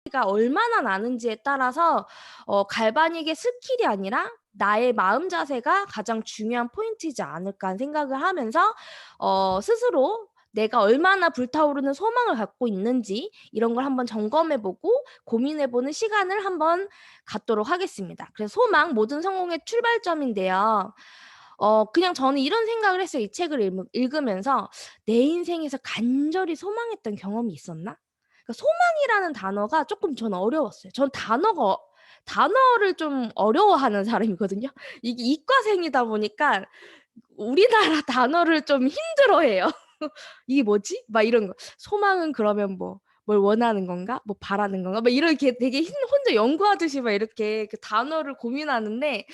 가 얼마나 나는지에 따라서 갈바닉의 스킬이 아니라 나의 마음 자세가 가장 중요한 포인트이지 않을까 하는 생각을 하면서 스스로 내가 얼마나 불타오르는 소망을 갖고 있는지 이런 걸 한번 점검해보고 고민해보는 시간을 한번 갖도록 하겠습니다. 그래서 소망, 모든 성공의 출발점인데요. 그냥 저는 이런 생각을 했어요. 이 책을 읽으면서 내 인생에서 간절히 소망했던 경험이 있었나? 그러니까 소망이라는 단어가 조금 저는 어려웠어요. 전 단어를 좀 어려워하는 사람이거든요. 이게 이과생이다 보니까 우리나라 단어를 좀 힘들어해요. 이게 뭐지? 막 이런 거. 소망은 그러면 뭐 뭘 원하는 건가? 뭐 바라는 건가? 막 이렇게 되게 혼자 연구하듯이 막 이렇게 그 단어를 고민하는데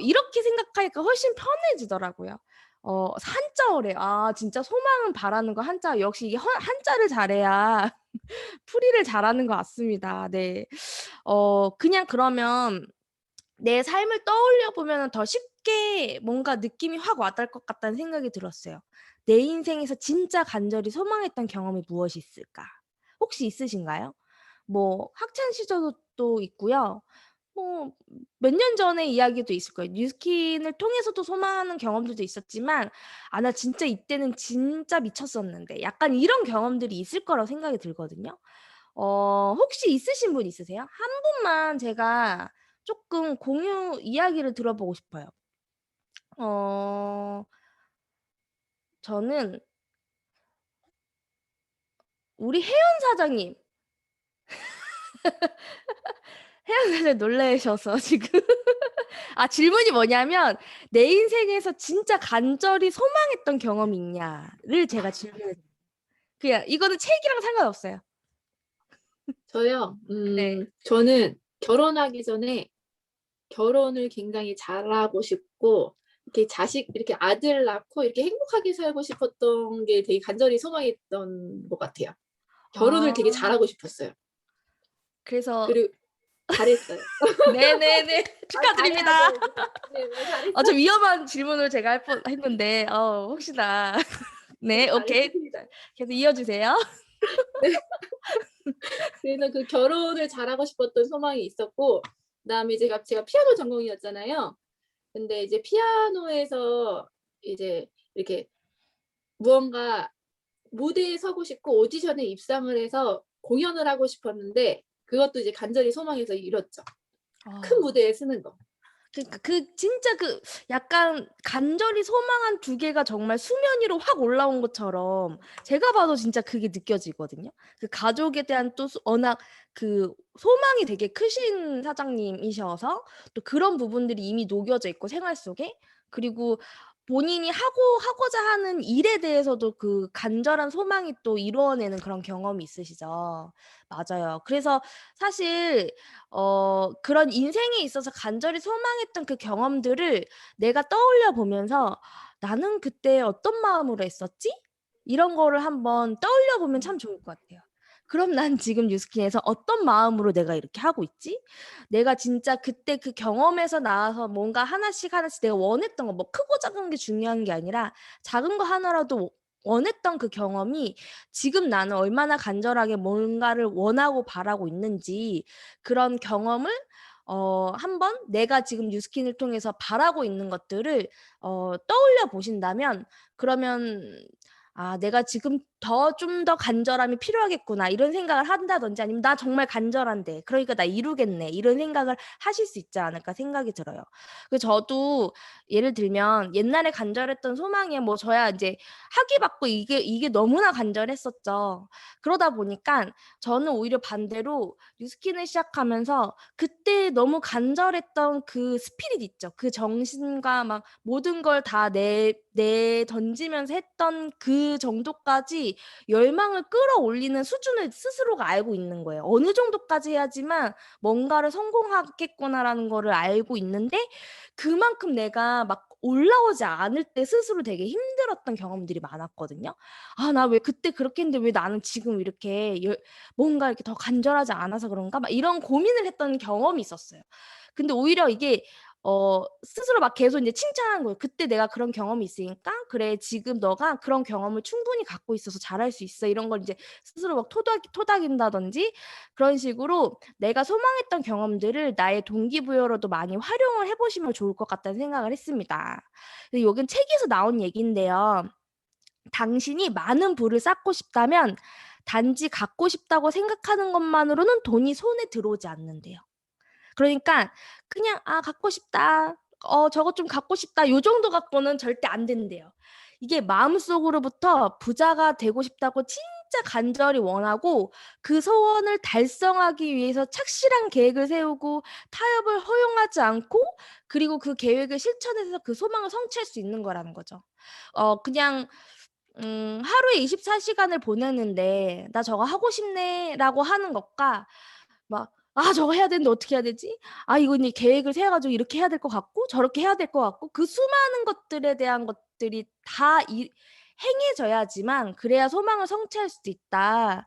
이렇게 생각하니까 훨씬 편해지더라고요. 한자어래. 아, 진짜 소망은 바라는 거 한자. 역시 이게 한자를 잘해야 풀이를 잘하는 것 같습니다. 네. 그냥 그러면 내 삶을 떠올려 보면 더 쉽게 뭔가 느낌이 확 와닿을 것 같다는 생각이 들었어요. 내 인생에서 진짜 간절히 소망했던 경험이 무엇이 있을까? 혹시 있으신가요? 뭐 학창 시절도 있고요. 뭐 몇 년 전의 이야기도 있을 거예요. 뉴스킨을 통해서도 소망하는 경험들도 있었지만 '아 나 진짜 이때는 진짜 미쳤었는데.' 약간 이런 경험들이 있을 거라고 생각이 들거든요. 혹시 있으신 분 있으세요? 한 분만 제가 쪼끔 공유 이야기를 들어보고 싶어요. 어 저는 우리 혜연 사장님. 혜연 사장님 놀라셔서 지금 질문이 뭐냐면 "내 인생에서 진짜 간절히 소망했던 경험이 있냐?"를 제가 질문을 그냥 이거는 책이랑 상관없어요. 저요? 네. 저는 결혼하기 전에 결혼을 굉장히 잘하고 싶고 이렇게 자식 이렇게 아들 낳고 이렇게 행복하게 살고 싶었던 게 되게 간절히 소망했던 것 같아요. 결혼을 아 되게 잘하고 싶었어요. 그래서 그리고 잘했어요. 네네네. 축하드립니다. 잘해야죠 이제. 네 뭐 좀 잘했어요. 위험한 질문을 제가 할 뻔했는데 혹시나 네 네 오케이. 잘했습니다. 계속 이어주세요. 네. 그래서 그 결혼을 잘하고 싶었던 소망이 있었고 그다음에 제가 피아노 전공이었잖아요. 근데 이제 피아노에서 이제 이렇게 무언가 무대에 서고 싶고 오디션에 입상을 해서 공연을 하고 싶었는데 그것도 이제 간절히 소망해서 이뤘죠. 큰 아. 무대에 서는 거. 그러니까 진짜 약간 간절히 소망한 두 개가 정말 수면 위로 확 올라온 것처럼 제가 봐도 진짜 그게 느껴지거든요. 그 가족에 대한 또 워낙 그 소망이 되게 크신 사장님이셔서 또 그런 부분들이 이미 녹여져 있고 생활 속에 그리고 본인이 하고자 하는 일에 대해서도 그 간절한 소망이 또 이루어내는 그런 경험이 있으시죠. 맞아요. 그래서 사실 그런 인생에 있어서 간절히 소망했던 그 경험들을 내가 떠올려 보면서 '나는 그때 어떤 마음으로 했었지?' 이런 거를 한번 떠올려 보면 참 좋을 것 같아요. '그럼 난 지금 뉴스킨에서 어떤 마음으로 내가 이렇게 하고 있지?' 내가 진짜 그때 그 경험에서 나와서 뭔가 하나씩 하나씩 내가 원했던 거 뭐 크고 작은 게 중요한 게 아니라 작은 거 하나라도 원했던 그 경험이 지금 나는 얼마나 간절하게 뭔가를 원하고 바라고 있는지 그런 경험을 한번 내가 지금 뉴스킨을 통해서 바라고 있는 것들을 떠올려 보신다면 그러면 '아 내가 지금 좀 더 간절함이 필요하겠구나.' 이런 생각을 한다든지 아니면 '나 정말 간절한데 그러니까 나 이루겠네.' 이런 생각을 하실 수 있지 않을까 생각이 들어요. 저도 예를 들면 옛날에 간절했던 소망이 뭐 저야 인제 학위 받고 이게 너무나 간절했었죠. 그러다 보니깐 저는 오히려 반대로 뉴스킨을 시작하면서 그때 너무 간절했던 그 스피릿 있죠. 그 정신과 막 모든 걸 다 내던지면서 했던 그 정도까지 열망을 끌어올리는 수준을 스스로가 알고 있는 거예요. '어느 정도까지 해야지만 뭔가를 성공하겠구나.'라는 거를 알고 있는데 그만큼 내가 막 올라오지 않을 때 스스로 되게 힘들었던 경험들이 많았거든요. '아 나 왜 그때 그렇게 했는데 왜 나는 지금 이렇게 뭔가 이렇게 더 간절하지 않아서 그런가?' 막 이런 고민을 했던 경험이 있었어요. 근데 오히려 이게 스스로 막 계속 이제 칭찬하는 거예요. "그때 내가 그런 경험이 있으니까 그래 지금 너가 그런 경험을 충분히 갖고 있어서 잘할 수 있어." 이런 걸 이제 스스로 막 토닥인다든지 그런 식으로 내가 소망했던 경험들을 나의 동기부여로도 많이 활용을 해 보시면 좋을 것 같다는 생각을 했습니다. 근데 요건 책에서 나온 얘기인데요. 당신이 많은 부를 쌓고 싶다면 단지 갖고 싶다고 생각하는 것만으로는 돈이 손에 들어오지 않는대요. 그러니까 그냥 '아 갖고 싶다. 저것 좀 갖고 싶다.' 요 정도 갖고는 절대 안 된대요. 이게 마음속으로부터 부자가 되고 싶다고 진짜 간절히 원하고 그 소원을 달성하기 위해서 착실한 계획을 세우고 타협을 허용하지 않고 그리고 그 계획을 실천해서 그 소망을 성취할 수 있는 거라는 거죠. 그냥 하루에 24 시간을 보내는데 '나 저거 하고 싶네.'라고 하는 것과 막 '아 저거 해야 되는데 어떻게 해야 되지? 아 이거 이제 계획을 세워 가지고 이렇게 해야 될 것 같고 저렇게 해야 될 것 같고' 그 수많은 것들에 대한 것들이 다 행해져야지만 그래야 소망을 성취할 수도 있다.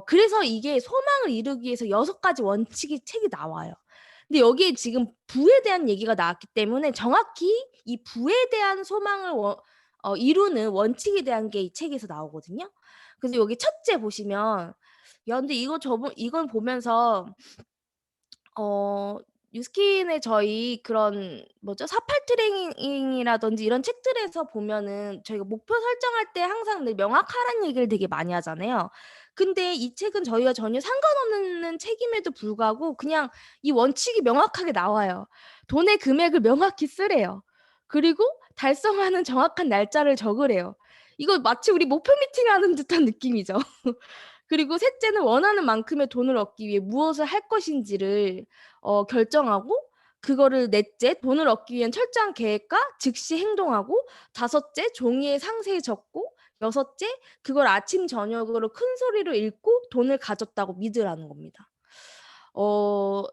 그래서 이게 소망을 이루기 위해서 6가지 원칙이 책이 나와요. 근데 여기에 지금 부에 대한 얘기가 나왔기 때문에 정확히 이 부에 대한 소망을 이루는 원칙에 대한 게 이 책에서 나오거든요. 그래서 여기 첫째 보시면 야 근데 이걸 보면서 어 뉴스킨의 저희 그런 뭐죠? 48 트레이닝이라든지 이런 책들에서 보면은 저희가 목표 설정할 때 항상 늘 명확하라는 얘기를 되게 많이 하잖아요. 근데 이 책은 저희와 전혀 상관없는 책임에도 불구하고 그냥 이 원칙이 명확하게 나와요. 돈의 금액을 명확히 쓰래요. 그리고 달성하는 정확한 날짜를 적으래요. 이거 마치 우리 목표 미팅하는 듯한 느낌이죠. 그리고 셋째는 원하는 만큼의 돈을 얻기 위해 무엇을 할 것인지를 결정하고 그거를 넷째 돈을 얻기 위한 철저한 계획과 즉시 행동하고 다섯째 종이에 상세히 적고 여섯째 그걸 아침 저녁으로 큰 소리로 읽고 돈을 가졌다고 믿으라는 겁니다.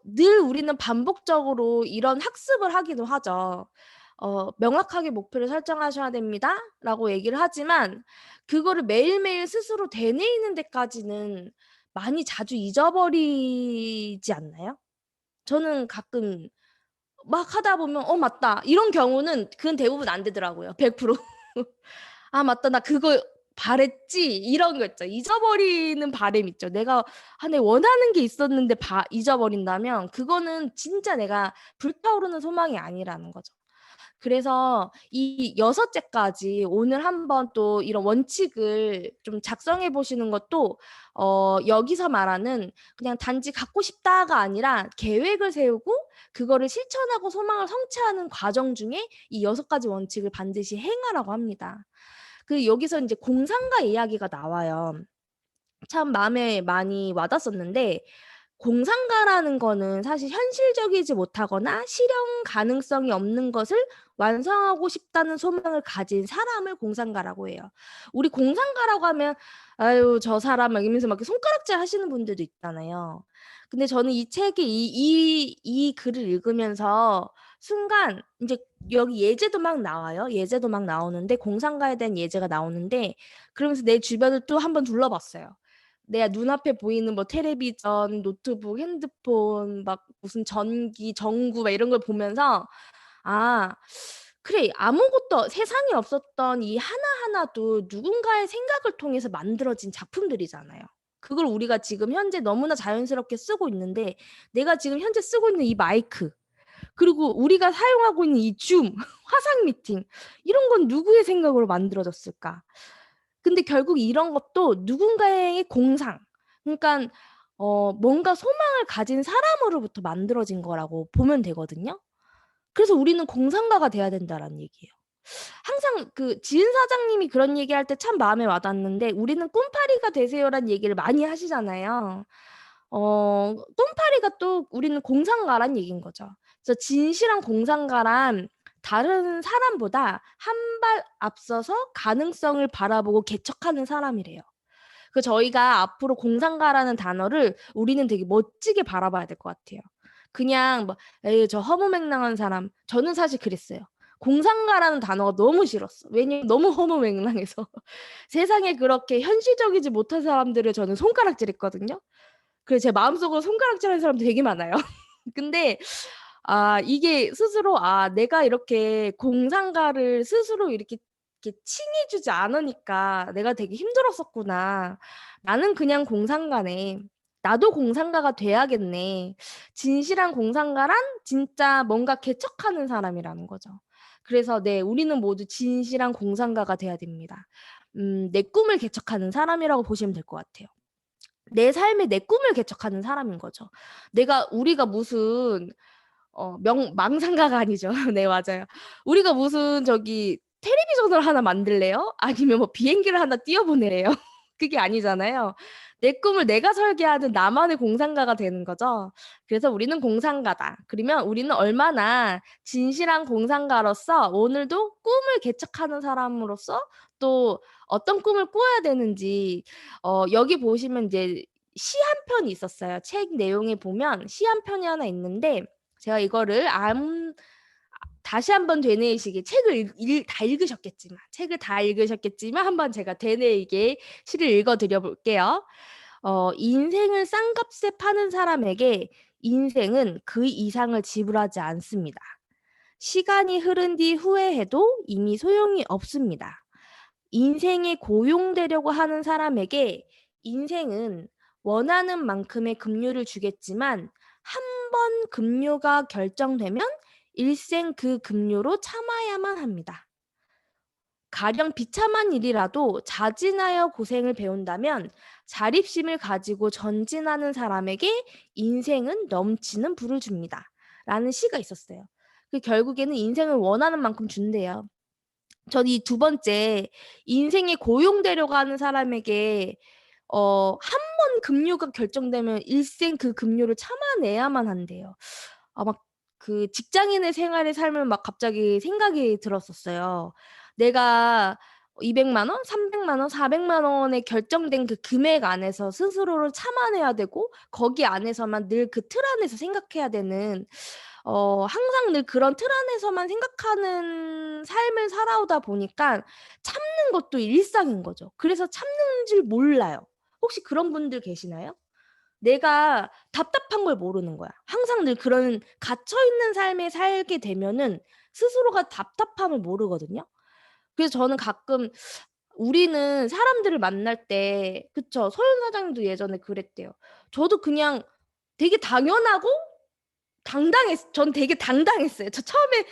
늘 우리는 반복적으로 이런 학습을 하기도 하죠. "명확하게 목표를 설정하셔야 됩니다."라고 얘기를 하지만 그거를 매일매일 스스로 되뇌이는 데까지는 많이 자주 잊어버리지 않나요? 저는 가끔 막 하다 보면 '어 맞다.' 이런 경우는 그건 대부분 안 되더라고요 100%. '아 맞다. 나 그거 바랬지.' 이런 거 있죠. 잊어버리는 바람이 있죠. 내가 내 원하는 게 있었는데 잊어버린다면 그거는 진짜 내가 불타오르는 소망이 아니라는 거죠. 그래서 이 여섯째까지 오늘 한번 또 이런 원칙을 좀 작성해 보시는 것도 여기서 말하는 그냥 단지 '갖고 싶다.'가 아니라 계획을 세우고 그거를 실천하고 소망을 성취하는 과정 중에 이 6가지 원칙을 반드시 행하라고 합니다. 여기서 인제 공상과 이야기가 나와요. 참 마음에 많이 와 닿았었는데 공상가라는 거는 사실 현실적이지 못하거나 실현 가능성이 없는 것을 완성하고 싶다는 소망을 가진 사람을 공상가라고 해요. 우리 공상가라고 하면 '아유 저 사람.' 막 이러면서 막 이렇게 손가락질 하시는 분들도 있잖아요. 근데 저는 이 책의 이 글을 읽으면서 순간 인제 여기 예제도 막 나와요. 예제도 막 나오는데 공상가에 대한 예제가 나오는데 그러면서 내 주변을 또 한번 둘러봤어요. 내 눈앞에 보이는 뭐 텔레비전, 노트북, 핸드폰 막 무슨 전기, 전구 막 이런 걸 보면서 '아 그래 아무것도 세상에 없었던 이 하나하나도 누군가의 생각을 통해서 만들어진 작품들이잖아요. 그걸 우리가 지금 현재 너무나 자연스럽게 쓰고 있는데 내가 지금 현재 쓰고 있는 이 마이크 그리고 우리가 사용하고 있는 이 줌, 화상 미팅 이런 건 누구의 생각으로 만들어졌을까?' 근데 결국 이런 것도 누군가의 공상 그러니깐 뭔가 소망을 가진 사람으로부터 만들어진 거라고 보면 되거든요. 그래서 우리는 공상가가 돼야 된다라는 얘기예요. 항상 지은 사장님이 그런 얘기할 때 참 마음에 와 닿는데 "우리는 꿈파리가 되세요."라는 얘기를 많이 하시잖아요. 꿈파리가 또 우리는 공상가란 얘기인 거죠. 그래서 진실한 공상가란 다른 사람보다 한 발 앞서서 가능성을 바라보고 개척하는 사람이래요. 저희가 앞으로 공상가라는 단어를 우리는 되게 멋지게 바라봐야 될 것 같아요. 그냥 뭐 '에이 저 허무맹랑한 사람.' 저는 사실 그랬어요. 공상가라는 단어가 너무 싫었어. 왜냐면 너무 허무맹랑해서. 세상에 그렇게 현실적이지 못한 사람들을 저는 손가락질했거든요. 그래서 제 마음속으로 손가락질하는 사람도 되게 많아요. 근데 이게 스스로 내가 이렇게 공상가를 스스로 이렇게 칭해주지 않으니까 내가 되게 힘들었었구나. 나는 그냥 공상가네. 나도 공상가가 돼야겠네. 진실한 공상가란 진짜 뭔가 개척하는 사람이라는 거죠. 그래서 네, 우리는 모두 진실한 공상가가 돼야 됩니다. 내 꿈을 개척하는 사람이라고 보시면 될 것 같아요. 내 삶에 내 꿈을 개척하는 사람인 거죠. 우리가 무슨 망상가가 아니죠. 네, 맞아요. 우리가 무슨 텔레비전을 하나 만들래요? 아니면 뭐 비행기를 하나 띄워보내래요? 그게 아니잖아요. 내 꿈을 내가 설계하는 나만의 공상가가 되는 거죠. 그래서 우리는 공상가다. 그러면 우리는 얼마나 진실한 공상가로서 오늘도 꿈을 개척하는 사람으로서 또 어떤 꿈을 꾸어야 되는지 여기 보시면 이제 시 한 편이 있었어요. 책 내용에 보면 시 한 편이 하나 있는데 제가 이거를 다시 한번 되뇌이시게 책을 다 읽으셨겠지만 한번 제가 되뇌이게 시를 읽어드려 볼게요. 인생을 싼값에 파는 사람에게 인생은 그 이상을 지불하지 않습니다. 시간이 흐른 뒤 후회해도 이미 소용이 없습니다. 인생에 고용되려고 하는 사람에게 인생은 원하는 만큼의 급료를 주겠지만 한 번 급료가 결정되면 일생 그 급료로 참아야만 합니다. 가령 비참한 일이라도 자진하여 고생을 배운다면 자립심을 가지고 전진하는 사람에게 인생은 넘치는 부를 줍니다. 라는 시가 있었어요. 결국에는 인생을 원하는 만큼 준대요. 전 이 두 번째, 인생에 고용되려고 하는 사람에게 한 번 급료가 결정되면 일생 그 급료를 참아내야만 한대요. 막 그 직장인의 생활의 삶을 막 갑자기 생각이 들었었어요. 내가 200만 원, 300만 원, 400만 원에 결정된 그 금액 안에서 스스로를 참아내야 되고 거기 안에서만 늘 그 틀 안에서 생각해야 되는 항상 늘 그런 틀 안에서만 생각하는 삶을 살아오다 보니까 참는 것도 일상인 거죠. 그래서 참는 줄 몰라요. 혹시 그런 분들 계시나요? 내가 답답한 걸 모르는 거야. 항상 늘 그런 갇혀 있는 삶에 살게 되면은 스스로가 답답함을 모르거든요. 그래서 저는 가끔 우리는 사람들을 만날 때 그쵸. 서윤 사장님도 예전에 그랬대요. 저도 그냥 되게 당연하고 전 되게 당당했어요. 저 처음에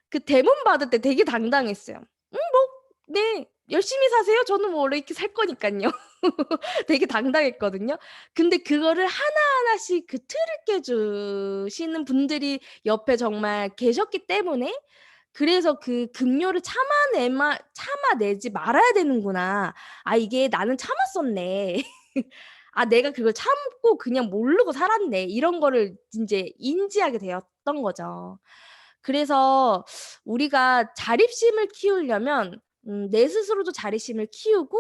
그 대문 받을 때 되게 당당했어요. 네. 열심히 사세요. 저는 뭐 원래 이렇게 살 거니깐요. 되게 당당했거든요. 근데 그거를 하나하나씩 그 틀을 깨주시는 분들이 옆에 정말 계셨기 때문에 그래서 그 급료를 참아내지 말아야 되는구나. 이게 나는 참았었네. 내가 그걸 참고 그냥 모르고 살았네. 이런 거를 인제 인지하게 되었던 거죠. 그래서 우리가 자립심을 키우려면 내 스스로도 자립심을 키우고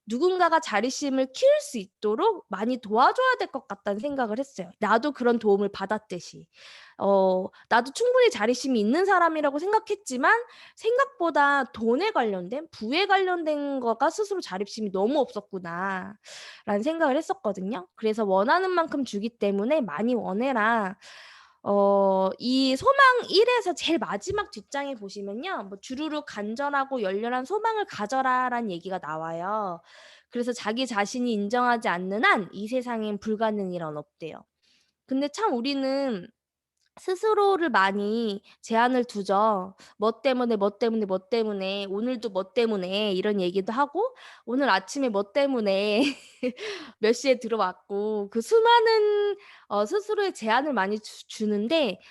누군가가 자립심을 키울 수 있도록 많이 도와줘야 될 것 같다는 생각을 했어요. 나도 그런 도움을 받았듯이. 나도 충분히 자립심이 있는 사람이라고 생각했지만 생각보다 돈에 관련된 부에 관련된 거가 스스로 자립심이 너무 없었구나라는 생각을 했었거든요. 그래서 원하는 만큼 주기 때문에 많이 원해라. 이 소망 1에서 제일 마지막 뒷장에 보시면요. 뭐 주르륵 간절하고 열렬한 소망을 가져라라는 얘기가 나와요. 그래서 자기 자신이 인정하지 않는 한 이 세상엔 불가능한 일은 없대요. 근데 참 우리는 스스로를 많이 제한을 두죠. 뭐 때문에, 뭐 때문에, 뭐 때문에, 오늘도 뭐 때문에 이런 얘기도 하고 오늘 아침에 뭐 때문에 몇 시에 들어왔고 그 수많은 스스로의 제한을 많이 주는데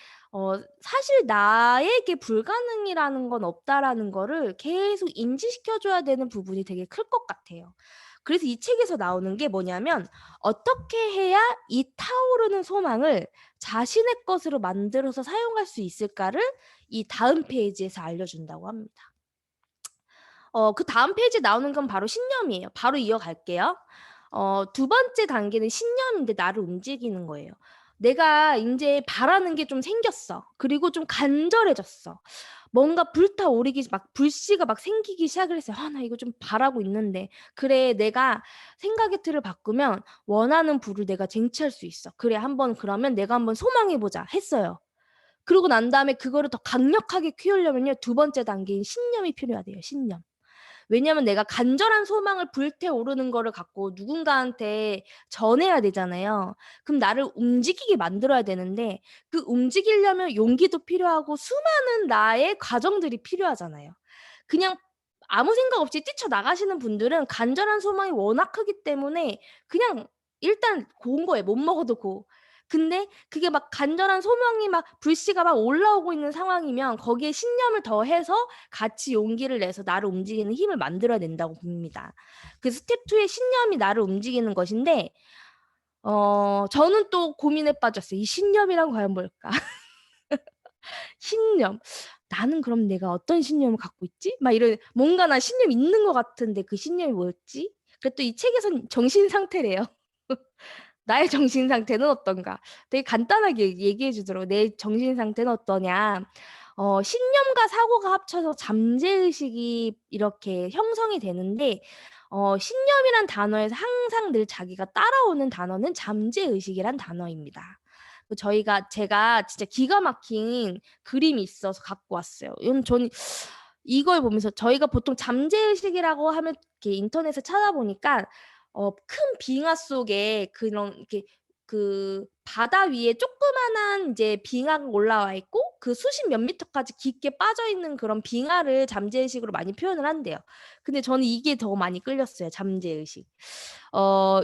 사실 나에게 불가능이라는 건 없다라는 거를 계속 인지시켜 줘야 되는 부분이 되게 클 것 같아요. 그래서 이 책에서 나오는 게 뭐냐면 어떻게 해야 이 타오르는 소망을 자신의 것으로 만들어서 사용할 수 있을까를 이 다음 페이지에서 알려준다고 합니다. 그 다음 페이지에 나오는 건 바로 신념이에요. 바로 이어갈게요. 두 번째 단계는 신념인데 나를 움직이는 거예요. 내가 인제 바라는 게 좀 생겼어. 그리고 좀 간절해졌어. 뭔가 불타오르기 막 불씨가 막 생기기 시작을 했어요. '나 이거 좀 바라고 있는데. 그래 내가 생각의 틀을 바꾸면 원하는 부를 내가 쟁취할 수 있어. 그래 한번 그러면 내가 한번 소망해 보자.' 했어요. 그러고 난 다음에 그거를 더 강력하게 키우려면요. 두 번째 단계인 신념이 필요하대요. 신념. 왜냐면 내가 간절한 소망을 불태오르는 거를 갖고 누군가한테 전해야 되잖아요. 그럼 나를 움직이게 만들어야 되는데 그 움직이려면 용기도 필요하고 수많은 나의 과정들이 필요하잖아요. 그냥 아무 생각 없이 뛰쳐나가시는 분들은 간절한 소망이 워낙 크기 때문에 그냥 일단 고운 거예요. 못 먹어도 고. 근데 그게 막 간절한 소망이 막 불씨가 막 올라오고 있는 상황이면 거기에 신념을 더해서 같이 용기를 내서 나를 움직이는 힘을 만들어야 된다고 봅니다. 그 스텝 2의 신념이 나를 움직이는 것인데 저는 또 고민에 빠졌어요. 이 신념이란 과연 뭘까? 신념. 나는 그럼 내가 어떤 신념을 갖고 있지? 막 이런 뭔가 나 신념 있는 것 같은데 그 신념이 뭐였지? 그또 이 책에선 정신 상태래요. 나의 정신 상태는 어떤가? 되게 간단하게 얘기해 주더라고. 내 정신 상태는 어떠냐? 신념과 사고가 합쳐서 잠재의식이 이렇게 형성이 되는데 신념이란 단어에서 항상 늘 자기가 따라오는 단어는 잠재의식이란 단어입니다. 제가 진짜 기가 막힌 그림이 있어서 갖고 왔어요. 저는 이걸 보면서 저희가 보통 잠재의식이라고 하면 이렇게 인터넷에 찾아보니까 큰 빙하 속에 그런 이렇게 그 바다 위에 조그마한 이제 빙하가 올라와 있고 그 수십 몇 미터까지 깊게 빠져 있는 그런 빙하를 잠재의식으로 많이 표현을 한대요. 근데 저는 이게 더 많이 끌렸어요. 잠재의식.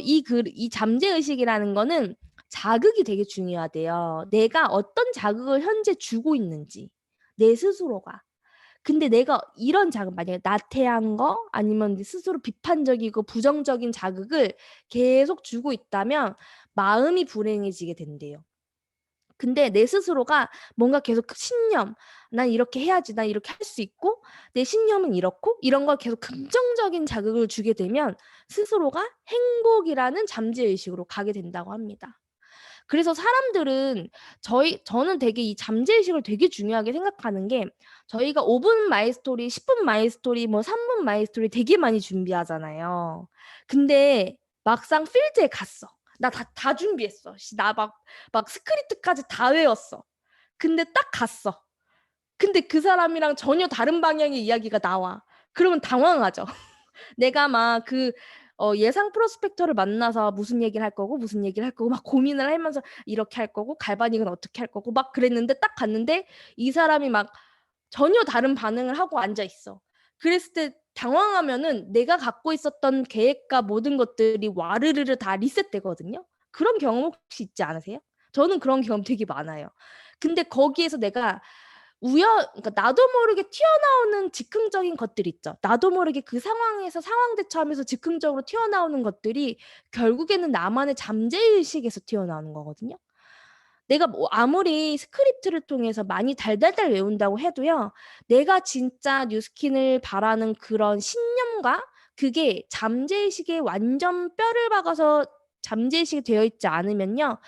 이 잠재의식이라는 거는 자극이 되게 중요하대요. 내가 어떤 자극을 현재 주고 있는지 내 스스로가. 근데 내가 이런 자극 만약에 나태한 거 아니면 스스로 비판적이고 부정적인 자극을 계속 주고 있다면 마음이 불행해지게 된대요. 근데 내 스스로가 뭔가 계속 신념, 난 이렇게 해야지, 난 이렇게 할 수 있고 내 신념은 이렇고 이런 걸 계속 긍정적인 자극을 주게 되면 스스로가 행복이라는 잠재의식으로 가게 된다고 합니다. 그래서 사람들은 저는 되게 이 잠재의식을 되게 중요하게 생각하는 게 저희가 5분 마이스토리, 10분 마이스토리, 뭐 3분 마이스토리 되게 많이 준비하잖아요. 근데 막상 필드에 갔어. 나 다 준비했어. 나 막 스크립트까지 다 외웠어. 근데 딱 갔어. 근데 그 사람이랑 전혀 다른 방향의 이야기가 나와. 그러면 당황하죠. 내가 막 예상 프로스펙터를 만나서 무슨 얘기를 할 거고 무슨 얘기를 할 거고 막 고민을 하면서 이렇게 할 거고 갈바닉은 어떻게 할 거고 막 그랬는데 딱 갔는데 이 사람이 막 전혀 다른 반응을 하고 앉아 있어. 그랬을 때 당황하면은 내가 갖고 있었던 계획과 모든 것들이 와르르르 다 리셋되거든요. 그런 경험 혹시 있지 않으세요? 저는 그런 경험 되게 많아요. 근데 거기에서 내가 그러니까 나도 모르게 튀어나오는 즉흥적인 것들 있죠. 나도 모르게 그 상황에서 상황 대처하면서 즉흥적으로 튀어나오는 것들이 결국에는 나만의 잠재의식에서 튀어나오는 거거든요. 내가 뭐 아무리 스크립트를 통해서 많이 달달달 외운다고 해도요. 내가 진짜 뉴스킨을 바라는 그런 신념과 그게 잠재의식에 완전 뼈를 박아서 잠재의식이 되어 있지 않으면요.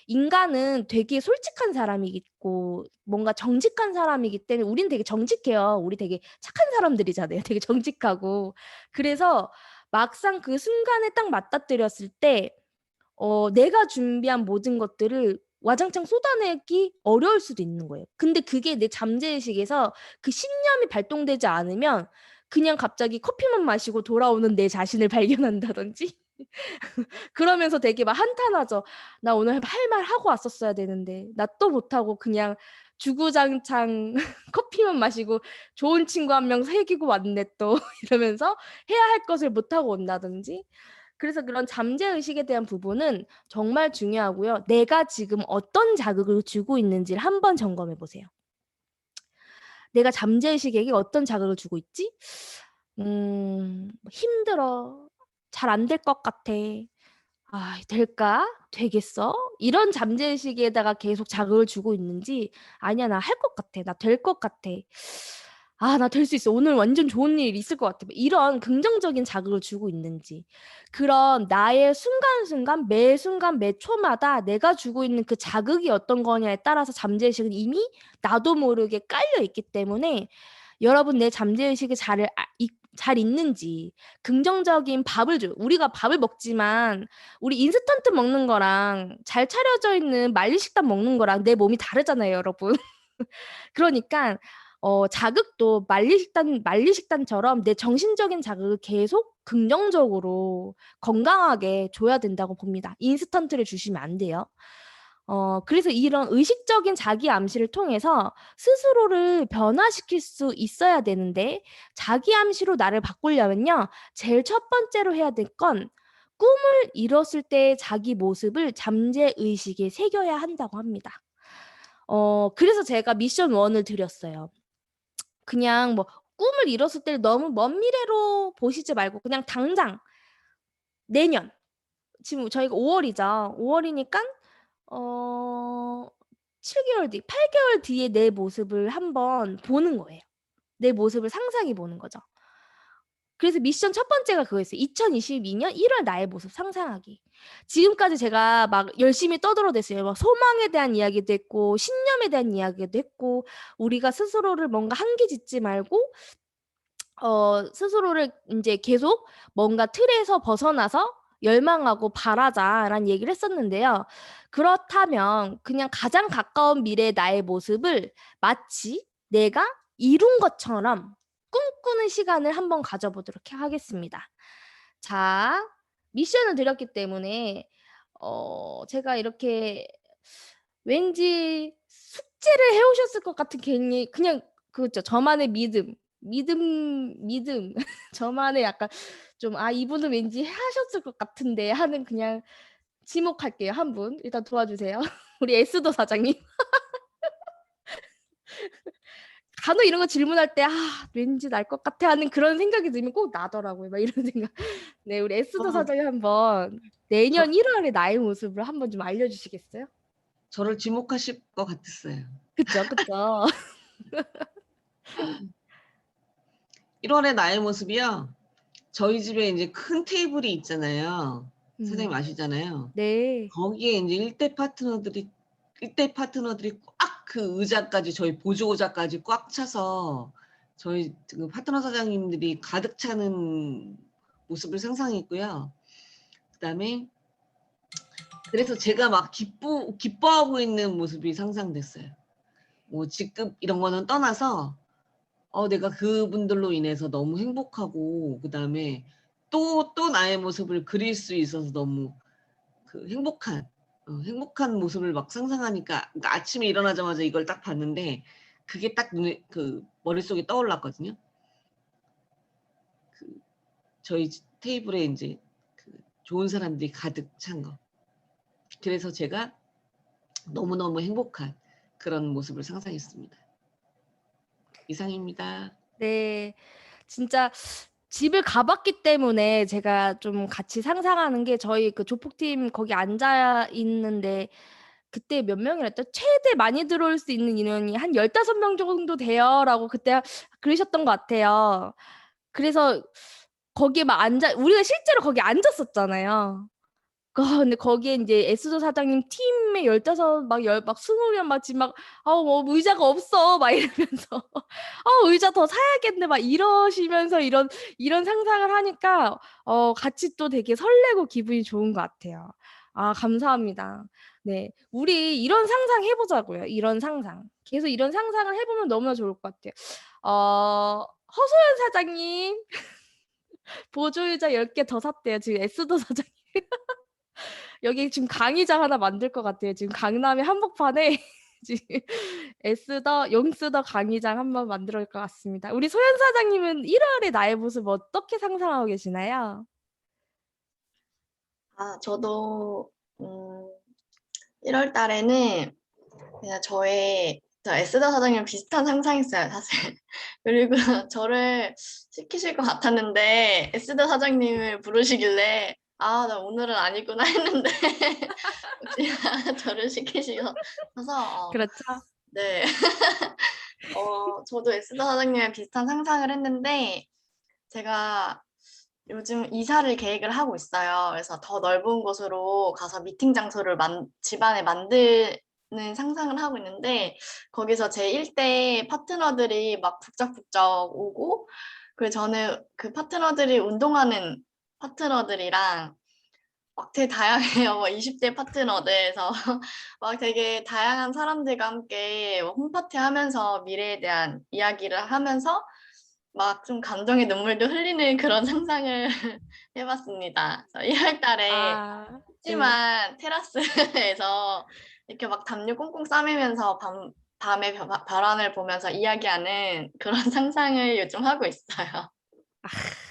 인간은 되게 솔직한 사람이고 뭔가 정직한 사람이기 때문에 우린 되게 정직해요. 우리 되게 착한 사람들이잖아요. 되게 정직하고. 그래서 막상 그 순간에 딱 맞닥뜨렸을 때 내가 준비한 모든 것들을 와장창 쏟아내기 어려울 수도 있는 거예요. 근데 그게 내 잠재의식에서 그 신념이 발동되지 않으면 그냥 갑자기 커피만 마시고 돌아오는 내 자신을 발견한다든지 그러면서 되게 막 한탄하죠. 나 오늘 할 말 하고 왔었어야 되는데 나 또 못하고 그냥 주구장창 커피만 마시고 좋은 친구 한 명 사귀고 왔네 또 이러면서 해야 할 것을 못하고 온다든지 그래서 그런 잠재의식에 대한 부분은 정말 중요하고요. 내가 지금 어떤 자극을 주고 있는지를 한번 점검해 보세요. 내가 잠재의식에게 어떤 자극을 주고 있지? 힘들어. 잘 안 될 것 같아. 아, 될까? 되겠어? 이런 잠재의식에다가 계속 자극을 주고 있는지, 아니야, 나 할 것 같아. 나 될 것 같아. 아, 나 될 수 있어. 오늘 완전 좋은 일 있을 것 같아. 이런 긍정적인 자극을 주고 있는지. 그런 나의 순간순간, 매 순간, 매 초마다 내가 주고 있는 그 자극이 어떤 거냐에 따라서 잠재의식은 이미 나도 모르게 깔려 있기 때문에 여러분 내 잠재의식이 잘 있는지 긍정적인 밥을 줘. 우리가 밥을 먹지만 우리 인스턴트 먹는 거랑 잘 차려져 있는 만리식단 먹는 거랑 내 몸이 다르잖아요, 여러분. 그러니까 자극도 만리식단처럼 내 정신적인 자극을 계속 긍정적으로 건강하게 줘야 된다고 봅니다. 인스턴트를 주시면 안 돼요. 그래서 이런 의식적인 자기 암시를 통해서 스스로를 변화시킬 수 있어야 되는데, 자기 암시로 나를 바꾸려면요, 제일 첫 번째로 해야 될 건 꿈을 이뤘을 때 자기 모습을 잠재 의식에 새겨야 한다고 합니다. 그래서 제가 미션 1을 드렸어요. 그냥 뭐 꿈을 이뤘을 때 너무 먼 미래로 보시지 말고 그냥 당장 내년, 지금 저희가 5월이죠. 5월이니까 7개월 뒤, 8개월 뒤에 내 모습을 한번 보는 거예요. 내 모습을 상상해 보는 거죠. 그래서 미션 첫 번째가 그거였어요. 2022년 1월 나의 모습 상상하기. 지금까지 제가 막 열심히 떠들어댔어요. 막 소망에 대한 이야기도 했고, 신념에 대한 이야기도 했고, 우리가 스스로를 뭔가 한계 짓지 말고, 스스로를 이제 계속 뭔가 틀에서 벗어나서 열망하고 바라자라는 얘기를 했었는데요. 그렇다면 그냥 가장 가까운 미래의 나의 모습을 마치 내가 이룬 것처럼 꿈꾸는 시간을 한번 가져보도록 하겠습니다. 자, 미션을 드렸기 때문에 제가 이렇게 왠지 숙제를 해오셨을 것 같은 괜히 그냥 그죠, 저만의 믿음 저만의 약간 좀 이분은 왠지 하셨을 것 같은데 하는 그냥 지목할게요. 한 분 일단 도와주세요. 우리 에스더 사장님. 간혹 이런 거 질문할 때 왠지 날 것 같아 하는 그런 생각이 들면 꼭 나더라고요. 막 이런 생각. 네, 우리 에스더 어, 사장님 한번 내년 1월에 나의 모습을 한번 좀 알려주시겠어요? 저를 지목하실 것 같았어요. 그쵸, 그쵸. 1월의 나의 모습이요. 저희 집에 이제 큰 테이블이 있잖아요. 사장님 음, 아시잖아요. 네. 거기에 이제 일대 파트너들이 꽉 그 의자까지, 저희 보조 의자까지 꽉 차서 저희 그 파트너 사장님들이 가득 차는 모습을 상상했고요. 그다음에 그래서 제가 막 기뻐하고 있는 모습이 상상됐어요. 뭐 직급 이런 거는 떠나서 내가 그분들로 인해서 너무 행복하고, 그다음에 또 나의 모습을 그릴 수 있어서 너무 그 행복한 모습을 막 상상하니까, 그러니까 아침에 일어나자마자 이걸 딱 봤는데 그게 딱 눈에 그 머릿속에 떠올랐거든요. 그 저희 테이블에 이제 그 좋은 사람들이 가득 찬 거. 그래서 제가 너무너무 행복한 그런 모습을 상상했습니다. 이상입니다. 네. 진짜 집을 가봤기 때문에 제가 좀 같이 상상하는 게, 저희 그 조폭팀 거기 앉아 있는데 그때 몇 명이랬죠? 최대 많이 들어올 수 있는 인원이 한 15명 정도 돼요라고 그때 그러셨던 것 같아요. 그래서 거기에 막 우리가 실제로 거기 앉았었잖아요. 근데 거기에 이제 에스더 사장님 팀에 15, 막 20명 막 지금 막, 뭐 의자가 없어. 막 이러면서, 의자 더 사야겠네. 막 이러시면서 이런 상상을 하니까, 같이 또 되게 설레고 기분이 좋은 것 같아요. 감사합니다. 네. 우리 이런 상상 해보자고요. 이런 상상. 계속 이런 상상을 해보면 너무나 좋을 것 같아요. 허소연 사장님, 보조의자 10개 더 샀대요. 지금 에스더 사장님. 여기 지금 강의장 하나 만들 것 같아요. 지금 강남의 한복판에 지금 용쓰더 강의장 한번 만들 것 같습니다. 우리 소연 사장님은 1월에 나의 모습 어떻게 상상하고 계시나요? 저도 1월 달에는 그냥 저 에스더 사장님 비슷한 상상했어요, 사실. 그리고 저를 시키실 것 같았는데 에스더 사장님을 부르시길래 나 오늘은 아니구나 했는데 혹시나 저를 시키셔서 그렇죠. 네. 저도 에스더 사장님이랑 비슷한 상상을 했는데 제가 요즘 이사를 계획을 하고 있어요. 그래서 더 넓은 곳으로 가서 미팅 장소를 집안에 만드는 상상을 하고 있는데, 거기서 제 1대 파트너들이 막 북적북적 오고, 그리고 저는 그 파트너들이 운동하는 파트너들이랑 막 되게 다양해요. 뭐 20대 파트너들에서 막 되게 다양한 사람들과 함께 뭐 홈파티 하면서 미래에 대한 이야기를 하면서 막 좀 감동의 눈물도 흘리는 그런 상상을 해봤습니다. 그래서 1월 달에 아, 네. 찜찜한 테라스에서 이렇게 막 담요 꽁꽁 싸매면서 밤에 별하늘 보면서 이야기하는 그런 상상을 요즘 하고 있어요.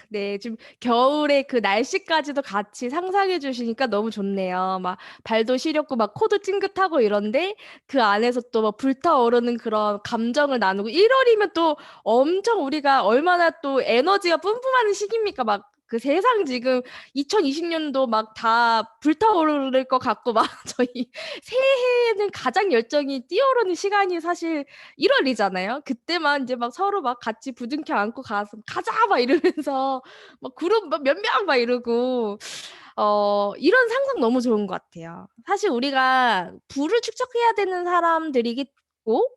네, 지금 겨울에 그 날씨까지도 같이 상상해 주시니까 너무 좋네요. 막 발도 시렵고 막 코도 찡긋하고 이런데 그 안에서 또 막 불타오르는 그런 감정을 나누고 1월이면 또 엄청 우리가 얼마나 또 에너지가 뿜뿜하는 시기입니까? 막 그 세상 지금 2020년도 막 다 불타오를 것 같고 막 저희 새해에는 가장 열정이 뛰어오르는 시간이 사실 1월이잖아요. 그때만 이제 막 서로 막 같이 부둥켜 안고 가서 가자 막 이러면서 막 그룹 몇 명 막 이러고 이런 상상 너무 좋은 것 같아요. 사실 우리가 부를 축적해야 되는 사람들이고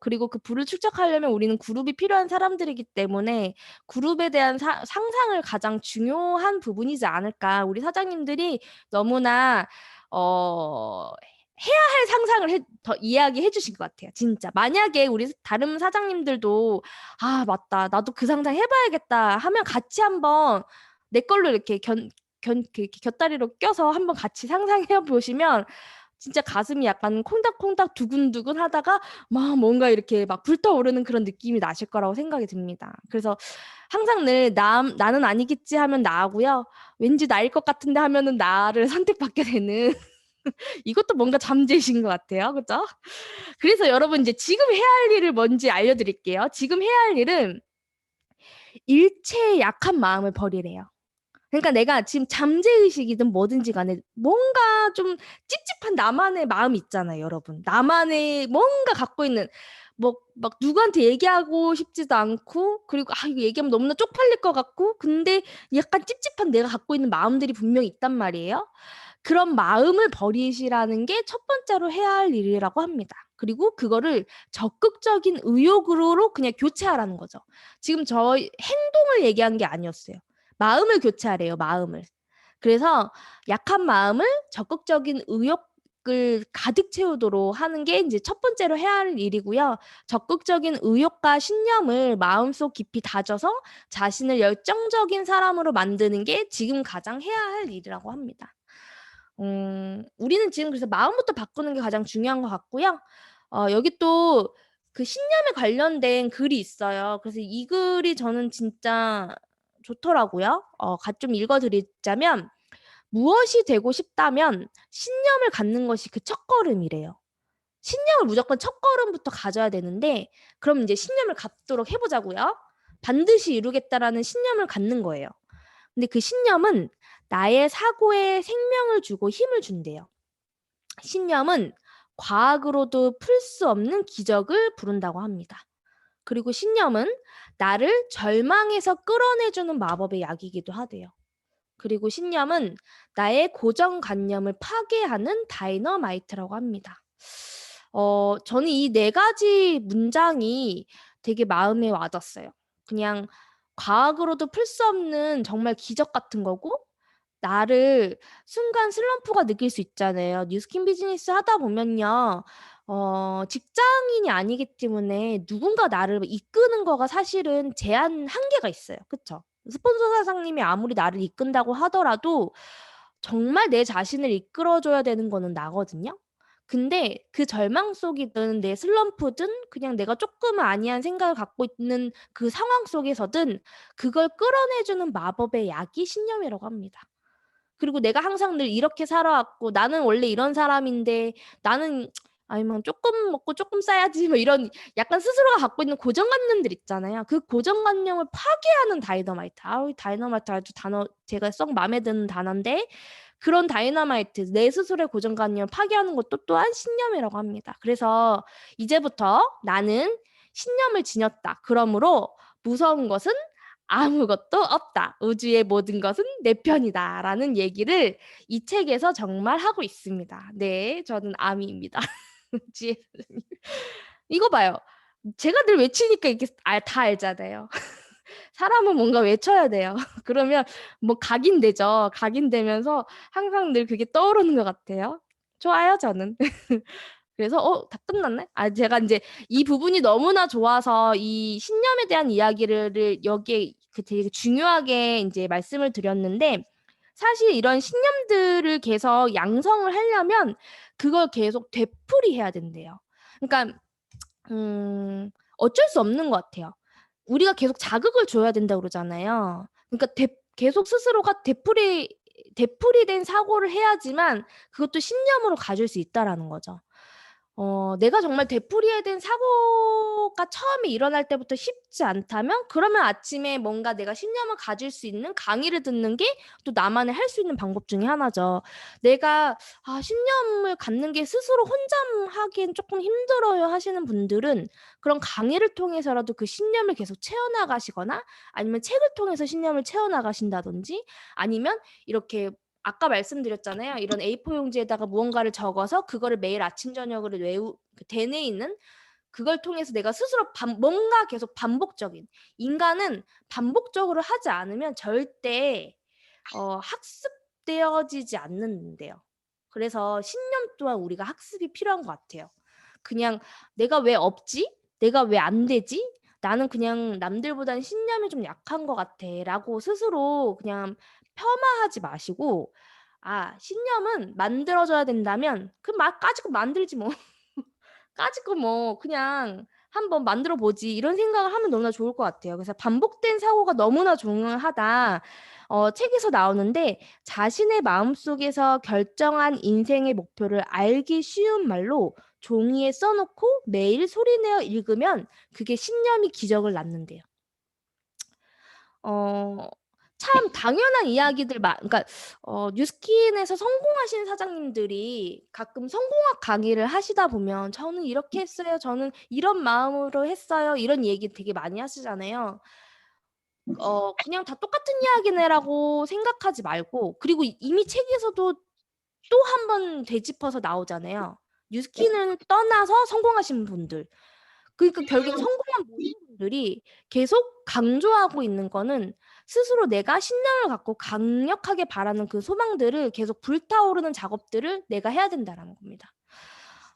그리고 그 부를 축적하려면 우리는 그룹이 필요한 사람들이기 때문에 그룹에 대한 상상을 가장 중요한 부분이지 않을까. 우리 사장님들이 너무나 해야 할 상상을 더 이야기해 주신 것 같아요. 진짜. 만약에 우리 다른 사장님들도 아, 맞다. 나도 그 상상 해봐야겠다 하면 같이 한번 내 걸로 이렇게 이렇게 곁다리로 껴서 한번 같이 상상해 보시면 진짜 가슴이 약간 콩닥콩닥 두근두근 하다가 막 뭔가 이렇게 막 불타오르는 그런 느낌이 나실 거라고 생각이 듭니다. 그래서 항상 늘 나는 아니겠지 하면 나고요. 왠지 나일 것 같은데 하면은 나를 선택받게 되는 이것도 뭔가 잠재이신 것 같아요. 그죠? 그래서 여러분 이제 지금 해야 할 일을 뭔지 알려드릴게요. 지금 해야 할 일은 일체의 약한 마음을 버리래요. 그러니까 내가 지금 잠재의식이든 뭐든지 간에 뭔가 좀 찝찝한 나만의 마음이 있잖아요, 여러분. 나만의 뭔가 갖고 있는 뭐 막 누구한테 얘기하고 싶지도 않고 그리고 이거 얘기하면 너무나 쪽팔릴 것 같고 근데 약간 찝찝한 내가 갖고 있는 마음들이 분명히 있단 말이에요. 그런 마음을 버리시라는 게 첫 번째로 해야 할 일이라고 합니다. 그리고 그거를 적극적인 의욕으로 그냥 교체하라는 거죠. 지금 저희 행동을 얘기한 게 아니었어요. 마음을 교체하래요, 마음을. 그래서 약한 마음을 적극적인 의욕을 가득 채우도록 하는 게 이제 첫 번째로 해야 할 일이고요. 적극적인 의욕과 신념을 마음속 깊이 다져서 자신을 열정적인 사람으로 만드는 게 지금 가장 해야 할 일이라고 합니다. 우리는 지금 그래서 마음부터 바꾸는 게 가장 중요한 것 같고요. 여기 또 그 신념에 관련된 글이 있어요. 그래서 이 글이 저는 진짜 좋더라고요. 좀 읽어드리자면 무엇이 되고 싶다면 신념을 갖는 것이 그 첫걸음이래요. 신념을 무조건 첫걸음부터 가져야 되는데 그럼 이제 신념을 갖도록 해보자고요. 반드시 이루겠다라는 신념을 갖는 거예요. 근데 그 신념은 나의 사고에 생명을 주고 힘을 준대요. 신념은 과학으로도 풀 수 없는 기적을 부른다고 합니다. 그리고 신념은 나를 절망에서 끌어내주는 마법의 약이기도 하대요. 그리고 신념은 나의 고정관념을 파괴하는 다이너마이트라고 합니다. 저는 이 네 가지 문장이 되게 마음에 와닿았어요. 그냥 과학으로도 풀 수 없는 정말 기적 같은 거고, 나를 순간 슬럼프가 느낄 수 있잖아요. 뉴스킨 비즈니스 하다 보면요. 직장인이 아니기 때문에 누군가 나를 이끄는 거가 사실은 제한 한계가 있어요. 그쵸? 스폰서 사장님이 아무리 나를 이끈다고 하더라도 정말 내 자신을 이끌어줘야 되는 거는 나거든요. 근데 그 절망 속이든 내 슬럼프든 그냥 내가 조금 아니한 생각을 갖고 있는 그 상황 속에서든 그걸 끌어내주는 마법의 약이 신념이라고 합니다. 그리고 내가 항상 늘 이렇게 살아왔고 나는 원래 이런 사람인데 나는 아니면 조금 먹고 조금 싸야지 뭐 이런 약간 스스로가 갖고 있는 고정관념들 있잖아요. 그 고정관념을 파괴하는 다이너마이트. 다이너마이트 아주 단어 제가 썩 마음에 드는 단어인데 그런 다이너마이트 내 스스로의 고정관념을 파괴하는 것도 또한 신념이라고 합니다. 그래서 이제부터 나는 신념을 지녔다. 그러므로 무서운 것은 아무것도 없다. 우주의 모든 것은 내 편이다. 라는 얘기를 이 책에서 정말 하고 있습니다. 네, 저는 아미입니다. 지혜 선생님. 이거 봐요. 제가 늘 외치니까 이렇게 다 알잖아요. 사람은 뭔가 외쳐야 돼요. 그러면 뭐 각인되죠. 각인되면서 항상 늘 그게 떠오르는 것 같아요. 좋아요, 저는. 그래서 다 끝났네? 제가 이제 이 부분이 너무나 좋아서 이 신념에 대한 이야기를 여기에 되게 중요하게 이제 말씀을 드렸는데, 사실 이런 신념들을 계속 양성을 하려면 그걸 계속 되풀이해야 된대요. 그러니까 어쩔 수 없는 것 같아요. 우리가 계속 자극을 줘야 된다고 그러잖아요. 그러니까 계속 스스로가 되풀이된 사고를 해야지만 그것도 신념으로 가질 수 있다라는 거죠. 내가 정말 되풀이해야 된 사고가 처음에 일어날 때부터 쉽지 않다면, 그러면 아침에 뭔가 내가 신념을 가질 수 있는 강의를 듣는 게 또 나만의 할 수 있는 방법 중에 하나죠. 내가 신념을 갖는 게 스스로 혼자 하기엔 조금 힘들어요 하시는 분들은 그런 강의를 통해서라도 그 신념을 계속 채워나가시거나, 아니면 책을 통해서 신념을 채워나가신다든지, 아니면 이렇게 아까 말씀드렸잖아요. 이런 A4 용지에다가 무언가를 적어서 그거를 매일 아침 저녁으로 되뇌이는, 그걸 통해서 내가 스스로 뭔가 계속 반복적인, 인간은 반복적으로 하지 않으면 절대 학습되어지지 않는데요. 그래서 신념 또한 우리가 학습이 필요한 것 같아요. 그냥 내가 왜 없지? 내가 왜 안 되지? 나는 그냥 남들보다는 신념이 좀 약한 것 같아 라고 스스로 그냥 폄하하지 마시고, 신념은 만들어져야 된다면 까짓거 만들지 뭐. 까짓거 뭐 그냥 한번 만들어 보지, 이런 생각을 하면 너무나 좋을 것 같아요. 그래서 반복된 사고가 너무나 중요하다. 책에서 나오는데, 자신의 마음속에서 결정한 인생의 목표를 알기 쉬운 말로 종이에 써놓고 매일 소리내어 읽으면 그게 신념이 기적을 낳는데요. 참 당연한 이야기들 그러니까 뉴스킨에서 성공하신 사장님들이 가끔 성공학 강의를 하시다 보면 저는 이렇게 했어요, 저는 이런 마음으로 했어요, 이런 얘기 되게 많이 하시잖아요. 그냥 다 똑같은 이야기네라고 생각하지 말고, 그리고 이미 책에서도 또 한 번 되짚어서 나오잖아요. 뉴스킨을 떠나서 성공하신 분들. 그러니까 결국엔 성공한 모든 분들이 계속 강조하고 있는 거는 스스로 내가 신념을 갖고 강력하게 바라는 그 소망들을 계속 불타오르는 작업들을 내가 해야 된다라는 겁니다.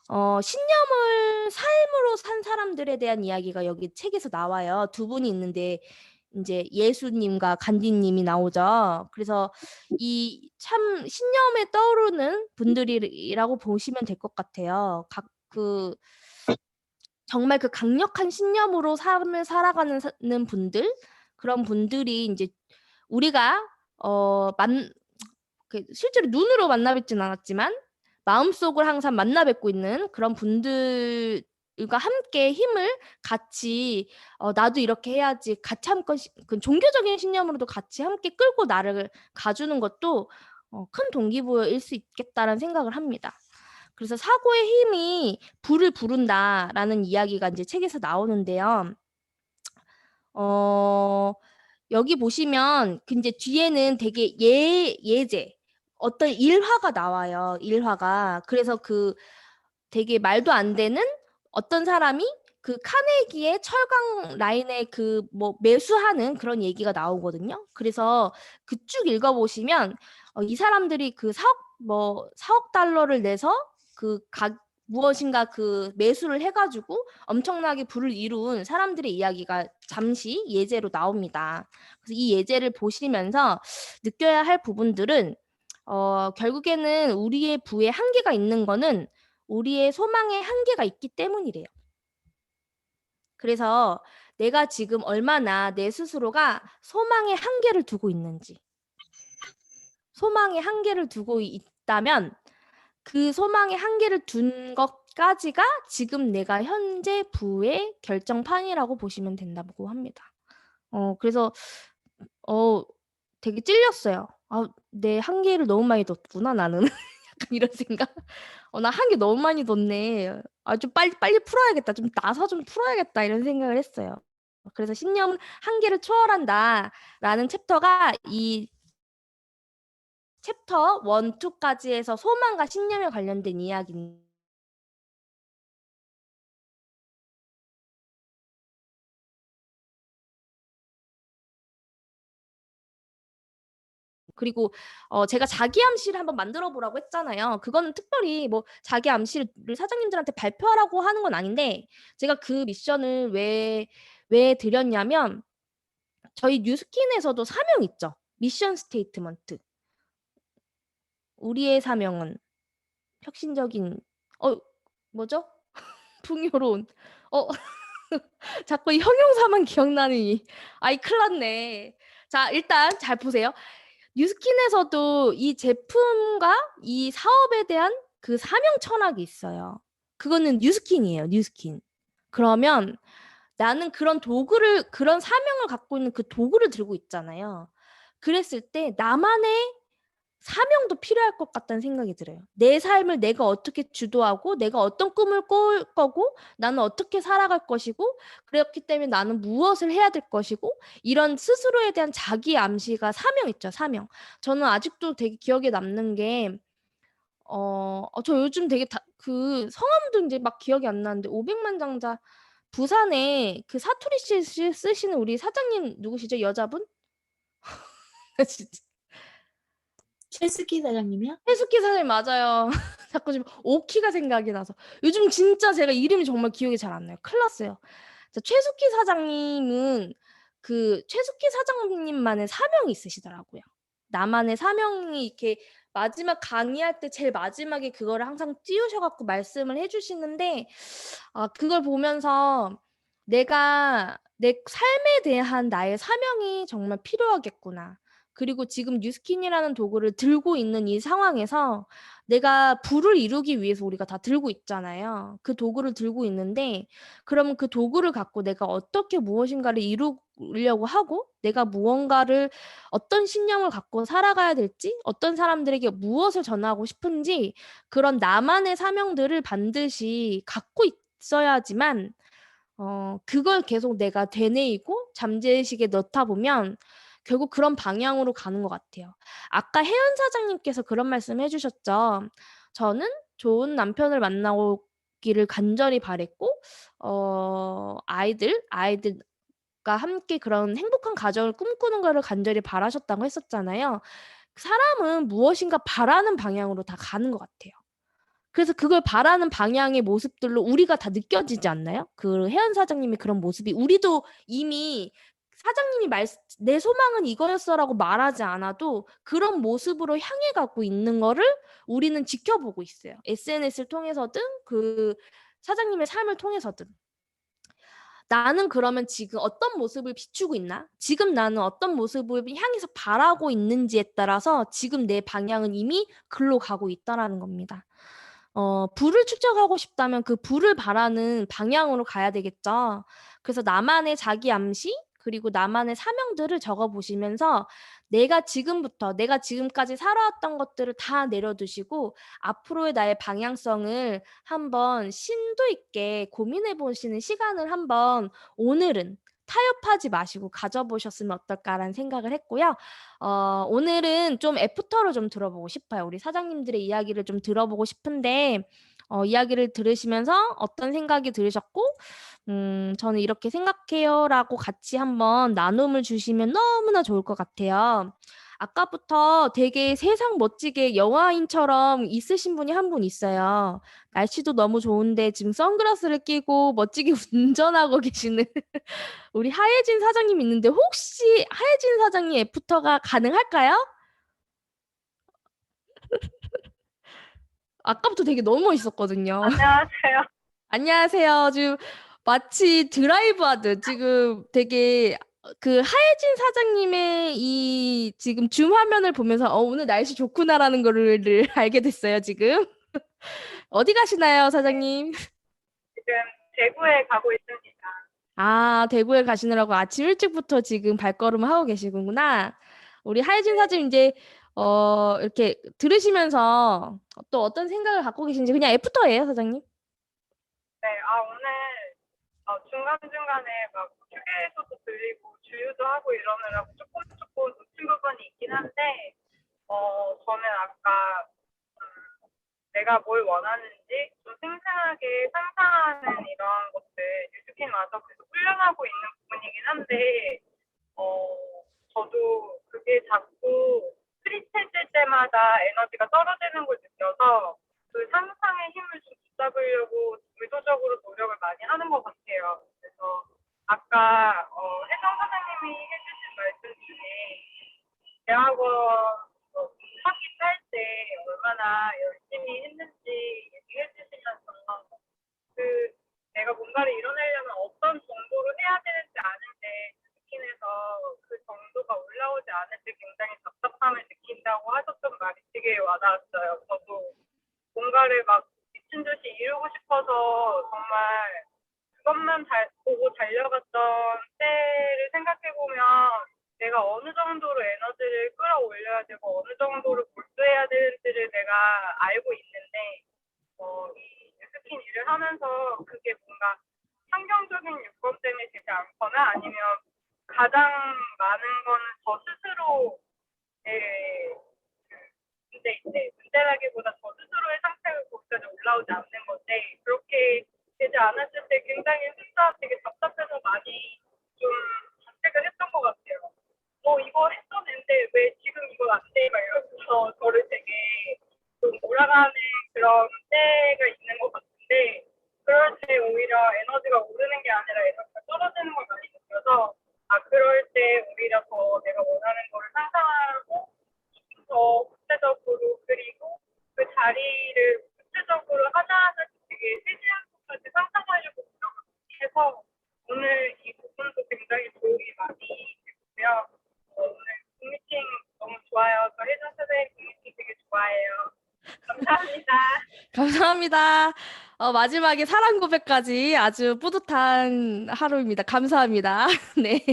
신념을 삶으로 산 사람들에 대한 이야기가 여기 책에서 나와요. 두 분이 있는데 이제 예수님과 간디님이 나오죠. 그래서 이 참 신념에 떠오르는 분들이라고 보시면 될 것 같아요. 정말 그 강력한 신념으로 삶을 살아가는 분들, 그런 분들이 이제 우리가 실제로 눈으로 만나 뵙진 않았지만 마음속으로 항상 만나 뵙고 있는 그런 분들과 함께 힘을 같이 나도 이렇게 해야지, 같이 한번 그 종교적인 신념으로도 같이 함께 끌고 나를 가주는 것도 큰 동기부여일 수 있겠다라는 생각을 합니다. 그래서 사고의 힘이 불을 부른다라는 이야기가 이제 책에서 나오는데요. 여기 보시면 이제 뒤에는 되게 예제, 어떤 일화가 나와요. 일화가. 그래서 되게 말도 안 되는 어떤 사람이 그 카네기의 철강 라인에 매수하는 그런 얘기가 나오거든요. 그래서 그 쭉 읽어보시면 이 사람들이 4억 달러를 내서 무엇인가 매수를 해가지고 엄청나게 부를 이룬 사람들의 이야기가 잠시 예제로 나옵니다. 그래서 이 예제를 보시면서 느껴야 할 부분들은 결국에는 우리의 부에 한계가 있는 거는 우리의 소망에 한계가 있기 때문이래요. 그래서 내가 지금 얼마나 내 스스로가 소망에 한계를 두고 있는지, 소망에 한계를 두고 있다면 그 소망에 한계를 둔 것까지가 지금 내가 현재 부의 결정판이라고 보시면 된다고 합니다. 그래서 되게 찔렸어요. 내 한계를 너무 많이 뒀구나 나는. 약간 이런 생각. 나 한계 너무 많이 뒀네. 좀 빨리 풀어야겠다. 좀 나서 좀 풀어야겠다. 이런 생각을 했어요. 그래서 신념은 한계를 초월한다라는 챕터가 이 챕터 1, 2까지 해서 소망과 신념에 관련된 이야기입니다. 그리고 제가 자기 암시를 한번 만들어 보라고 했잖아요. 그거는 특별히 뭐 자기 암시를 사장님들한테 발표하라고 하는 건 아닌데 제가 그 미션을 왜 드렸냐면 저희 뉴스킨에서도 사명 있죠. 미션 스테이트먼트. 우리의 사명은 혁신적인 뭐죠? 풍요로운 자꾸 이 형용사만 기억나니 아이 큰일 났네. 자, 일단 잘 보세요. 뉴스킨에서도 이 제품과 이 사업에 대한 그 사명 철학이 있어요. 그거는 뉴스킨이에요, 뉴스킨. 그러면 나는 그런 사명을 갖고 있는 그 도구를 들고 있잖아요. 그랬을 때 나만의 사명도 필요할 것 같다는 생각이 들어요. 내 삶을 내가 어떻게 주도하고 내가 어떤 꿈을 꿀 거고 나는 어떻게 살아갈 것이고 그렇기 때문에 나는 무엇을 해야 될 것이고 이런 스스로에 대한 자기 암시가 사명 있죠. 사명. 저는 아직도 되게 기억에 남는 게 저 요즘 되게 그 성함도 이제 막 기억이 안 나는데 500만 장자 부산에 그 사투리 씨 쓰시는 우리 사장님 누구시죠? 여자분? 진짜. 최수기 사장님이요? 해수키 사장님 맞아요. 자꾸 지금 오키가 생각이 나서 요즘 진짜 제가 이름이 정말 기억이 잘 안 나요. 큰일 났어요. 자, 최수키 사장님은 그 최수키 사장님만의 사명이 있으시더라고요. 나만의 사명이 이렇게 마지막 강의할 때 제일 마지막에 그거를 항상 띄우셔갖고 말씀을 해주시는데 그걸 보면서 내가 내 삶에 대한 나의 사명이 정말 필요하겠구나. 그리고 지금 뉴스킨이라는 도구를 들고 있는 이 상황에서 내가 부를 이루기 위해서 우리가 다 들고 있잖아요. 그 도구를 들고 있는데 그러면 그 도구를 갖고 내가 어떻게 무엇인가를 이루려고 하고 내가 무언가를 어떤 신념을 갖고 살아가야 될지 어떤 사람들에게 무엇을 전하고 싶은지 그런 나만의 사명들을 반드시 갖고 있어야지만 그걸 계속 내가 되뇌이고 잠재의식에 넣다 보면 결국 그런 방향으로 가는 것 같아요. 아까 혜연 사장님께서 그런 말씀 해주셨죠. 저는 좋은 남편을 만나기를 간절히 바랬고, 아이들과 함께 그런 행복한 가정을 꿈꾸는 거를 간절히 바라셨다고 했었잖아요. 사람은 무엇인가 바라는 방향으로 다 가는 것 같아요. 그래서 그걸 바라는 방향의 모습들로 우리가 다 느껴지지 않나요? 그 혜연 사장님의 그런 모습이 우리도 이미 사장님이 내 소망은 이거였어라고 말하지 않아도 그런 모습으로 향해 가고 있는 거를 우리는 지켜보고 있어요. SNS를 통해서든 그 사장님의 삶을 통해서든. 나는 그러면 지금 어떤 모습을 비추고 있나? 지금 나는 어떤 모습을 향해서 바라고 있는지에 따라서 지금 내 방향은 이미 글로 가고 있다라는 겁니다. 불을 축적하고 싶다면 그 불을 바라는 방향으로 가야 되겠죠. 그래서 나만의 자기 암시, 그리고 나만의 사명들을 적어보시면서 내가 지금까지 살아왔던 것들을 다 내려두시고 앞으로의 나의 방향성을 한번 심도 있게 고민해 보시는 시간을 한번 오늘은 타협하지 마시고 가져보셨으면 어떨까라는 생각을 했고요. 오늘은 좀 애프터로 좀 들어보고 싶어요. 우리 사장님들의 이야기를 좀 들어보고 싶은데 이야기를 들으시면서 어떤 생각이 들으셨고 저는 이렇게 생각해요라고 같이 한번 나눔을 주시면 너무나 좋을 것 같아요. 아까부터 되게 세상 멋지게 영화인처럼 있으신 분이 한 분 있어요. 날씨도 너무 좋은데 지금 선글라스를 끼고 멋지게 운전하고 계시는 우리 하예진 사장님 있는데 혹시 하예진 사장님 애프터가 가능할까요? 아까부터 되게 너무 멋있었거든요. 안녕하세요. 안녕하세요. 지금 마치 드라이브 하듯 지금 되게 그 하예진 사장님의 이 지금 줌 화면을 보면서 오늘 날씨 좋구나라는 거를 알게 됐어요, 지금. 어디 가시나요, 사장님? 지금 대구에 가고 있습니다. 아, 대구에 가시느라고 아침 일찍부터 지금 발걸음을 하고 계시구나. 우리 하예진 사장님 이제 이렇게 들으시면서 또 어떤 생각을 갖고 계신지 그냥 애프터예요, 사장님? 네, 오늘 중간중간에 막 휴게소도 들리고 주유도 하고 이러느라고 조금 놓친 부분이 있긴 한데 저는 아까 내가 뭘 원하는지 좀 생생하게 상상하는 이런 것들 뉴스킨 와서 계속 훈련하고 있는 부분이긴 한데 저도 그게 자꾸 때마다 에너지가 떨어지는 걸 느껴서 그 상상의 힘을 좀 붙잡으려고 의도적으로 노력을 많이 하는 것 같아요. 그래서 아까 혜정 선생님이 해주신 말씀 중에 대학원 학기 딸 때 얼마나 열심히 했는지 얘기해 주시면서 그 내가 뭔가를 이뤄내려면 어떤 정도로 해야 되는지 아는데 루틴에서 그 정도가 올라오지 않을 때 굉장히 답답함을 느낀다고 하셨던 말이 되게 와닿았어요. 저도 뭔가를 막 미친 듯이 이루고 싶어서 정말 그것만 보고 달려갔던 때를 생각해보면 내가 어느 정도로 에너지를 끌어올려야 되고 어느 정도로 몰두해야 되는지를 내가 알고 있는데 이 스킨 일을 하면서 그게 뭔가 환경적인 요건 때문에 되지 않거나 아니면 가장 많은 거는 저 스스로의 문제라기보다 저 스스로의 상태가 거기까지 올라오지 않는 건데 그렇게 되지 않았을 때 굉장히 혼자 되게 답답해서 많이 좀 자책을 했던 것 같아요. 이거 했었는데 왜 지금 이건 안 돼? 막 이러면서 저를 되게 좀 몰아가는 그런 때가 있는 것 같은데 그럴 때 오히려 에너지가 오르는 게 아니라 에너지가 떨어지는 걸 많이 느껴서 그럴 때 오히려 더 내가 원하는 거를 상상하고 더 구체적으로 그리고 그 자리를 구체적으로 하나하나 되게 세세한 것까지 상상하려고 노력을 해서 오늘 이 부분도 굉장히 도움이 많이 되고요. 오늘 굿미팅 너무 좋아요. 저 혜정 선생님 굿미팅 되게 좋아해요. 감사합니다. 감사합니다. 마지막에 사랑 고백까지 아주 뿌듯한 하루입니다. 감사합니다. 네.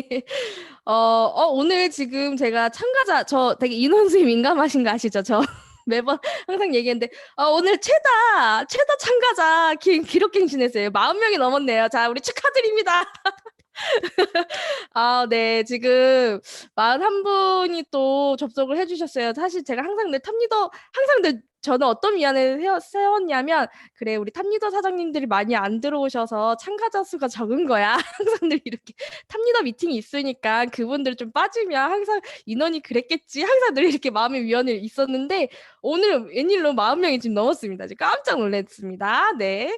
오늘 지금 제가 참가자, 저 되게 인원수에 민감하신 거 아시죠? 저 매번 항상 얘기했는데, 오늘 최다 참가자 기록 갱신했어요. 40명이 넘었네요. 자, 우리 축하드립니다. 네. 지금 41분이 또 접속을 해주셨어요. 사실 제가 항상 저는 어떤 위안을 세웠냐면, 그래, 우리 탑리더 사장님들이 많이 안 들어오셔서 참가자 수가 적은 거야. 항상 늘 이렇게 탑리더 미팅이 있으니까 그분들 좀 빠지면 항상 인원이 그랬겠지. 항상 늘 이렇게 마음의 위안이 있었는데, 오늘 웬일로 40명이 지금 넘었습니다. 지금 깜짝 놀랐습니다. 네.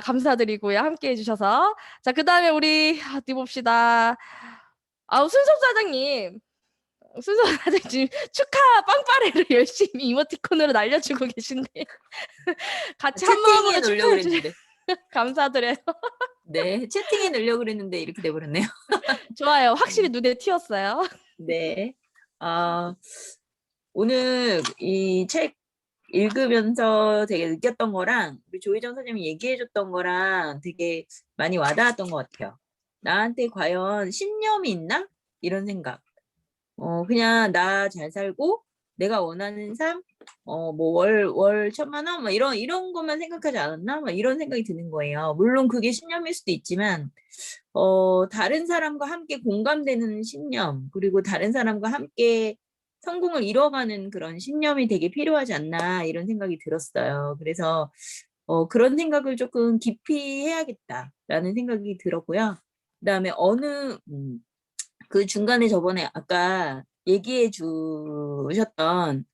감사드리고요. 함께 해주셔서. 자, 그 다음에 우리, 어디 봅시다. 순서 사장님 지금 축하 빵빠레를 열심히 이모티콘으로 날려주고 계신데. 같이 한 마음으로 채팅에 넣으려고 축하해 주세요. 그랬는데. 감사드려요. 네, 채팅에 넣으려고 그랬는데 이렇게 돼버렸네요. 좋아요. 확실히 눈에 띄었어요. 네. 오늘 이 책 읽으면서 되게 느꼈던 거랑 우리 조희정 선생님이 얘기해줬던 거랑 되게 많이 와닿았던 것 같아요. 나한테 과연 신념이 있나? 이런 생각. 그냥 나 잘 살고 내가 원하는 삶, 뭐 월 1,000,000원, 막 이런 것만 생각하지 않았나? 막 이런 생각이 드는 거예요. 물론 그게 신념일 수도 있지만, 다른 사람과 함께 공감되는 신념, 그리고 다른 사람과 함께 성공을 이뤄가는 그런 신념이 되게 필요하지 않나, 이런 생각이 들었어요. 그래서, 그런 생각을 조금 깊이 해야겠다라는 생각이 들었고요. 그다음에 그 중간에 저번에 아까 얘기해 주셨던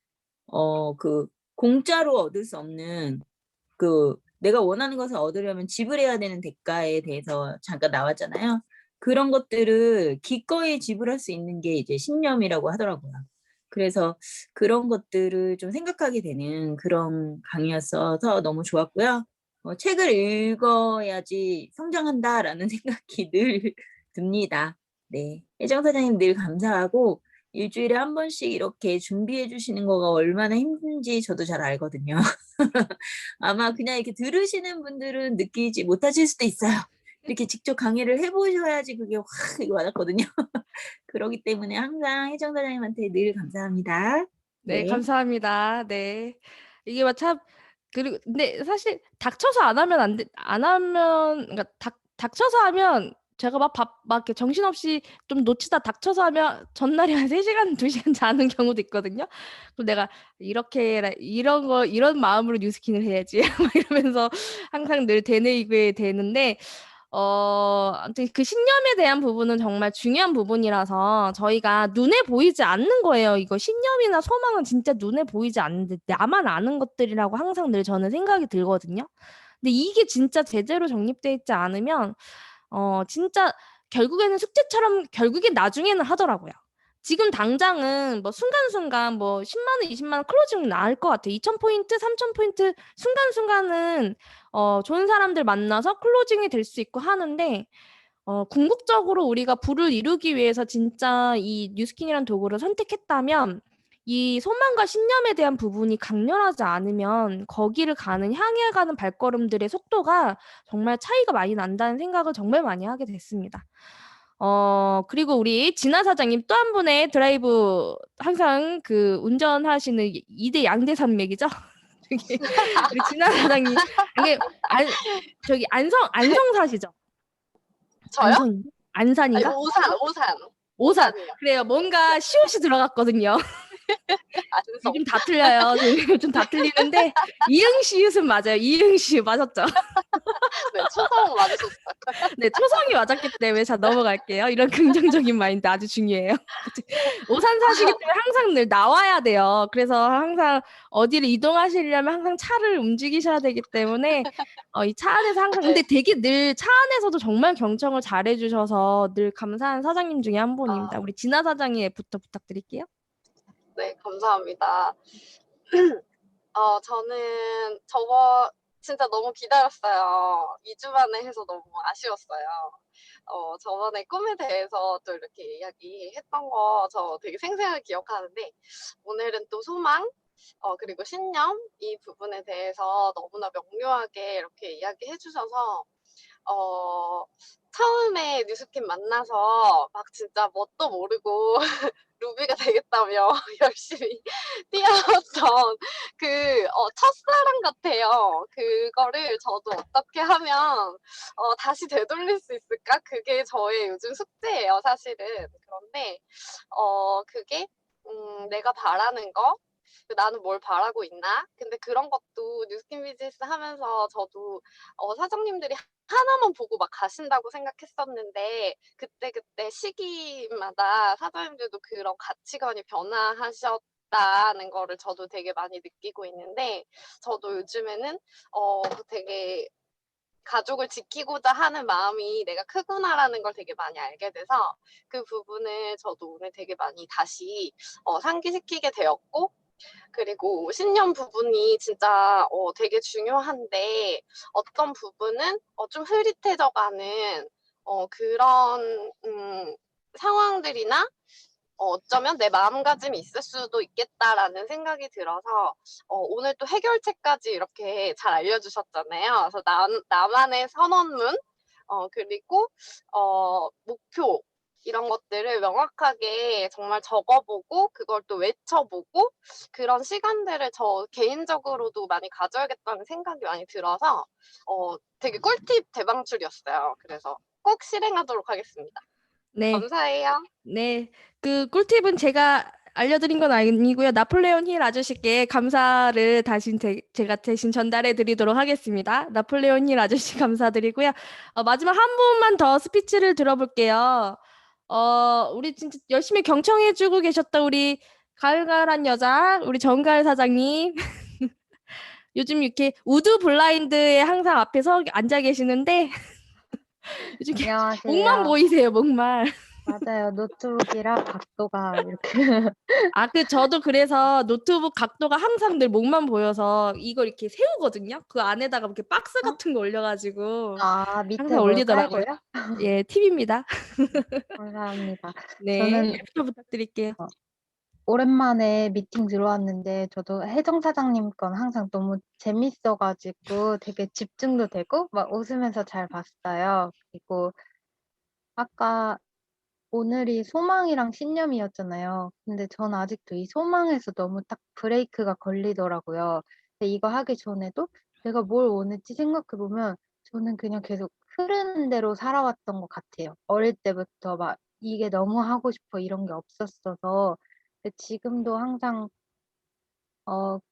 그 공짜로 얻을 수 없는 그 내가 원하는 것을 얻으려면 지불해야 되는 대가에 대해서 잠깐 나왔잖아요. 그런 것들을 기꺼이 지불할 수 있는 게 이제 신념이라고 하더라고요. 그래서 그런 것들을 좀 생각하게 되는 그런 강의였어서 너무 좋았고요. 책을 읽어야지 성장한다라는 생각이 늘 듭니다. 네, 혜정 사장님 늘 감사하고 일주일에 한 번씩 이렇게 준비해 주시는 거가 얼마나 힘든지 저도 잘 알거든요. 아마 그냥 이렇게 들으시는 분들은 느끼지 못하실 수도 있어요. 이렇게 직접 강의를 해보셔야지 그게 확 와닿거든요. 그렇기 때문에 항상 혜정 사장님한테 늘 감사합니다. 네, 네. 감사합니다. 네. 이게 참, 그리고, 근데 사실 닥쳐서 안 하면 그러니까 닥쳐서 하면 제가 막 이렇게 정신없이 좀 놓치다 닥쳐서 하면 전날에 한 3시간, 2시간 자는 경우도 있거든요. 그럼 내가 이런 마음으로 뉴스킨을 해야지. 막 이러면서 항상 늘 되뇌이게 되는데, 아무튼 그 신념에 대한 부분은 정말 중요한 부분이라서 저희가 눈에 보이지 않는 거예요. 이거 신념이나 소망은 진짜 눈에 보이지 않는데 나만 아는 것들이라고 항상 늘 저는 생각이 들거든요. 근데 이게 진짜 제대로 정립돼 있지 않으면 진짜 결국에는 숙제처럼 결국엔 나중에는 하더라고요. 지금 당장은 뭐 순간순간 뭐 10만 원, 20만 원 클로징 나을 것 같아요. 2,000포인트, 3,000포인트 순간순간은 좋은 사람들 만나서 클로징이 될 수 있고 하는데 궁극적으로 우리가 부를 이루기 위해서 진짜 이 뉴스킨이라는 도구를 선택했다면 이 소망과 신념에 대한 부분이 강렬하지 않으면 거기를 향해 가는 발걸음들의 속도가 정말 차이가 많이 난다는 생각을 정말 많이 하게 됐습니다. 그리고 우리 진아 사장님 또 한 분의 드라이브 항상 그 운전하시는 2대 양대 산맥이죠? 우리 진아 사장님 이게 저기 안성 사시죠? 저요? 안성 아니, 안산인가? 오산. 오산. 오산이요. 그래요. 뭔가 시옷이 들어갔거든요. 안성. 요즘 다 틀려요. 요즘 다 틀리는데 이응시읒은 맞아요. 이응시읒 맞았죠? 네, 초성 맞으셨어요. 네, 초성이 맞았기 때문에 자 넘어갈게요. 이런 긍정적인 마인드 아주 중요해요. 오산 사시기 때문에 항상 늘 나와야 돼요. 그래서 항상 어디를 이동하시려면 항상 차를 움직이셔야 되기 때문에 이 차 안에서 항상 근데 되게 늘 차 안에서도 정말 경청을 잘해주셔서 늘 감사한 사장님 중에 한 분입니다. 우리 진아 사장님부터 부탁드릴게요. 네, 감사합니다. 저는 진짜 너무 기다렸어요. 2주 만에 해서 너무 아쉬웠어요. 저번에 꿈에 대해서 또 이렇게 이야기했던 거 저 되게 생생하게 기억하는데 오늘은 또 소망, 그리고 신념 이 부분에 대해서 너무나 명료하게 이렇게 이야기해 주셔서 처음에 뉴스킨 만나서 막 진짜 뭣도 모르고 루비가 되겠다며 열심히 뛰어왔던 첫사랑 같아요. 그거를 저도 어떻게 하면 다시 되돌릴 수 있을까? 그게 저의 요즘 숙제예요, 사실은. 그런데 그게 내가 바라는 거, 나는 뭘 바라고 있나? 근데 그런 것도 뉴스킨 비즈니스 하면서 저도 사장님들이 하나만 보고 막 가신다고 생각했었는데 그때그때 시기마다 사장님들도 그런 가치관이 변화하셨다는 거를 저도 되게 많이 느끼고 있는데 저도 요즘에는 되게 가족을 지키고자 하는 마음이 내가 크구나라는 걸 되게 많이 알게 돼서 그 부분을 저도 오늘 되게 많이 다시 상기시키게 되었고 그리고 신념 부분이 진짜 되게 중요한데 어떤 부분은 좀 흐릿해져가는 그런 상황들이나 어쩌면 내 마음가짐이 있을 수도 있겠다라는 생각이 들어서 오늘 또 해결책까지 이렇게 잘 알려주셨잖아요. 그래서 나만의 선언문 그리고 목표 이런 것들을 명확하게 정말 적어보고 그걸 또 외쳐보고 그런 시간들을 저 개인적으로도 많이 가져야겠다는 생각이 많이 들어서 되게 꿀팁 대방출이었어요. 그래서 꼭 실행하도록 하겠습니다. 네. 감사해요. 네, 그 꿀팁은 제가 알려드린 건 아니고요. 나폴레온 힐 아저씨께 감사를 제가 대신 전달해 드리도록 하겠습니다. 나폴레온 힐 아저씨 감사드리고요. 마지막 한 분만 더 스피치를 들어볼게요. 우리 진짜 열심히 경청해주고 계셨던 우리 가을가을한 여자, 우리 정가을 사장님. 요즘 이렇게 우드 블라인드에 항상 앞에 앉아 계시는데 요즘 목만 안녕하세요. 보이세요, 목만. 맞아요. 노트북이라 각도가 이렇게. 저도 그래서 노트북 각도가 항상 늘 목만 보여서 이걸 이렇게 세우거든요. 그 안에다가 이렇게 박스 같은 거 올려가지고 밑에 항상 뭘 올리더라고요. 깔고요? 예, 팁입니다. 감사합니다. 네, 저는 부터 부탁드릴게요. 오랜만에 미팅 들어왔는데 저도 혜정 사장님 건 항상 너무 재밌어가지고 되게 집중도 되고 막 웃으면서 잘 봤어요. 그리고 아까 오늘이 소망이랑 신념이었잖아요. 근데 전 아직도 이 소망에서 너무 딱 브레이크가 걸리더라고요. 근데 이거 하기 전에도 내가 뭘 원했지 생각해보면 저는 그냥 계속 흐르는 대로 살아왔던 것 같아요. 어릴 때부터 막 이게 너무 하고 싶어 이런 게 없었어서. 근데 지금도 항상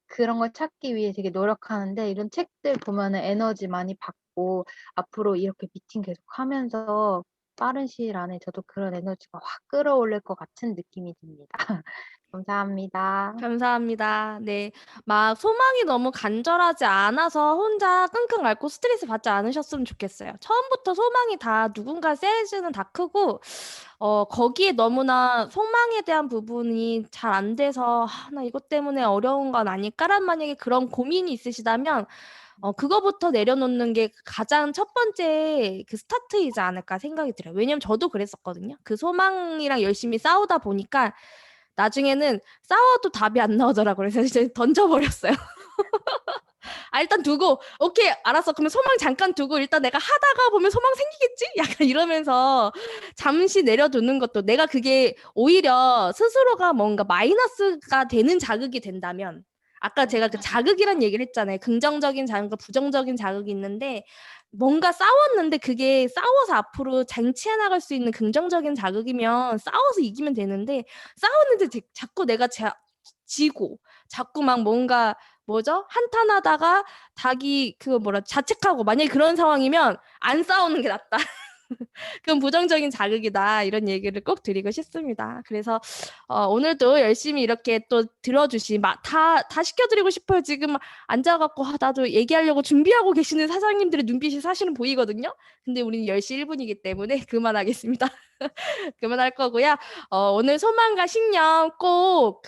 그런 걸 찾기 위해 되게 노력하는데 이런 책들 보면은 에너지 많이 받고 앞으로 이렇게 미팅 계속하면서 빠른 시일 안에 저도 그런 에너지가 확 끌어올릴 것 같은 느낌이 듭니다. 감사합니다. 감사합니다. 네. 막 소망이 너무 간절하지 않아서 혼자 끙끙 앓고 스트레스 받지 않으셨으면 좋겠어요. 처음부터 소망이 다 누군가 세즈는 다 크고, 거기에 너무나 소망에 대한 부분이 잘 안 돼서, 나 이것 때문에 어려운 건 아닐까란 만약에 그런 고민이 있으시다면, 그거부터 내려놓는 게 가장 첫 번째 그 스타트이지 않을까 생각이 들어요. 왜냐면 저도 그랬었거든요. 그 소망이랑 열심히 싸우다 보니까 나중에는 싸워도 답이 안 나오더라고요. 그래서 이제 던져버렸어요. 아, 일단 두고, 오케이, 알았어. 그러면 소망 잠깐 두고, 일단 내가 하다가 보면 소망 생기겠지? 약간 이러면서 잠시 내려두는 것도 내가 그게 오히려 스스로가 뭔가 마이너스가 되는 자극이 된다면, 아까 제가 그 자극이란 얘기를 했잖아요. 긍정적인 자극과 부정적인 자극이 있는데, 뭔가 싸웠는데 그게 싸워서 앞으로 쟁취해 나갈 수 있는 긍정적인 자극이면 싸워서 이기면 되는데, 싸웠는데 자꾸 내가 지고, 자꾸 막 뭔가 뭐죠? 한탄하다가 닭이 그거 뭐라 자책하고 만약에 그런 상황이면 안 싸우는 게 낫다. 그건 부정적인 자극이다. 이런 얘기를 꼭 드리고 싶습니다. 그래서 오늘도 열심히 이렇게 또 들어주신 다 시켜드리고 싶어요. 지금 앉아갖고 나도 얘기하려고 준비하고 계시는 사장님들의 눈빛이 사실은 보이거든요. 근데 우리는 10시 1분이기 때문에 그만하겠습니다. 그만할 거고요. 오늘 소망과 신념 꼭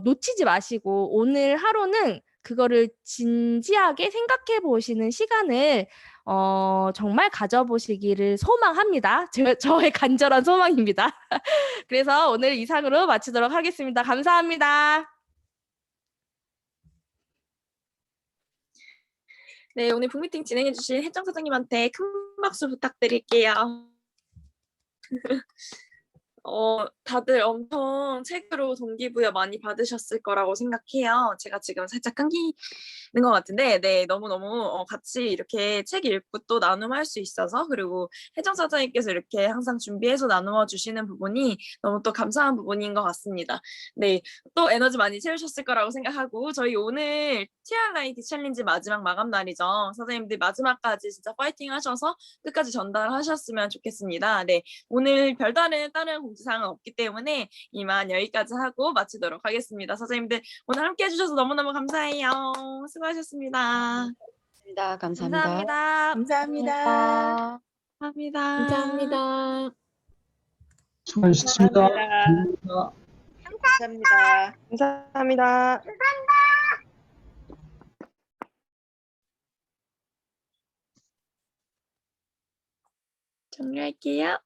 놓치지 마시고 오늘 하루는 그거를 진지하게 생각해 보시는 시간을 정말 가져보시기를 소망합니다. 저의 간절한 소망입니다. 그래서 오늘 이상으로 마치도록 하겠습니다. 감사합니다. 네, 오늘 북미팅 진행해주신 혜정 사장님한테 큰 박수 부탁드릴게요. 다들 엄청 책으로 동기부여 많이 받으셨을 거라고 생각해요. 제가 지금 살짝 끊기는 것 같은데, 네, 너무너무 같이 이렇게 책 읽고 또 나눔할 수 있어서, 그리고 혜정 사장님께서 이렇게 항상 준비해서 나누어 주시는 부분이 너무 또 감사한 부분인 것 같습니다. 네, 또 에너지 많이 채우셨을 거라고 생각하고, 저희 오늘 TR라이트 챌린지 마지막 마감 날이죠. 선생님들 마지막까지 진짜 파이팅 하셔서 끝까지 전달하셨으면 좋겠습니다. 네, 오늘 별다른 다른 공지사항은 없기 때문에 이만 여기까지 하고 마치도록 하겠습니다. 선생님들 오늘 함께 해주셔서 너무너무 감사해요. 수고하셨습니다. 감사합니다. 감사합니다. 감사합니다. 감사합니다. 수고하셨습니다. 감사합니다. 감사합니다. 감사합니다. 종료할게요.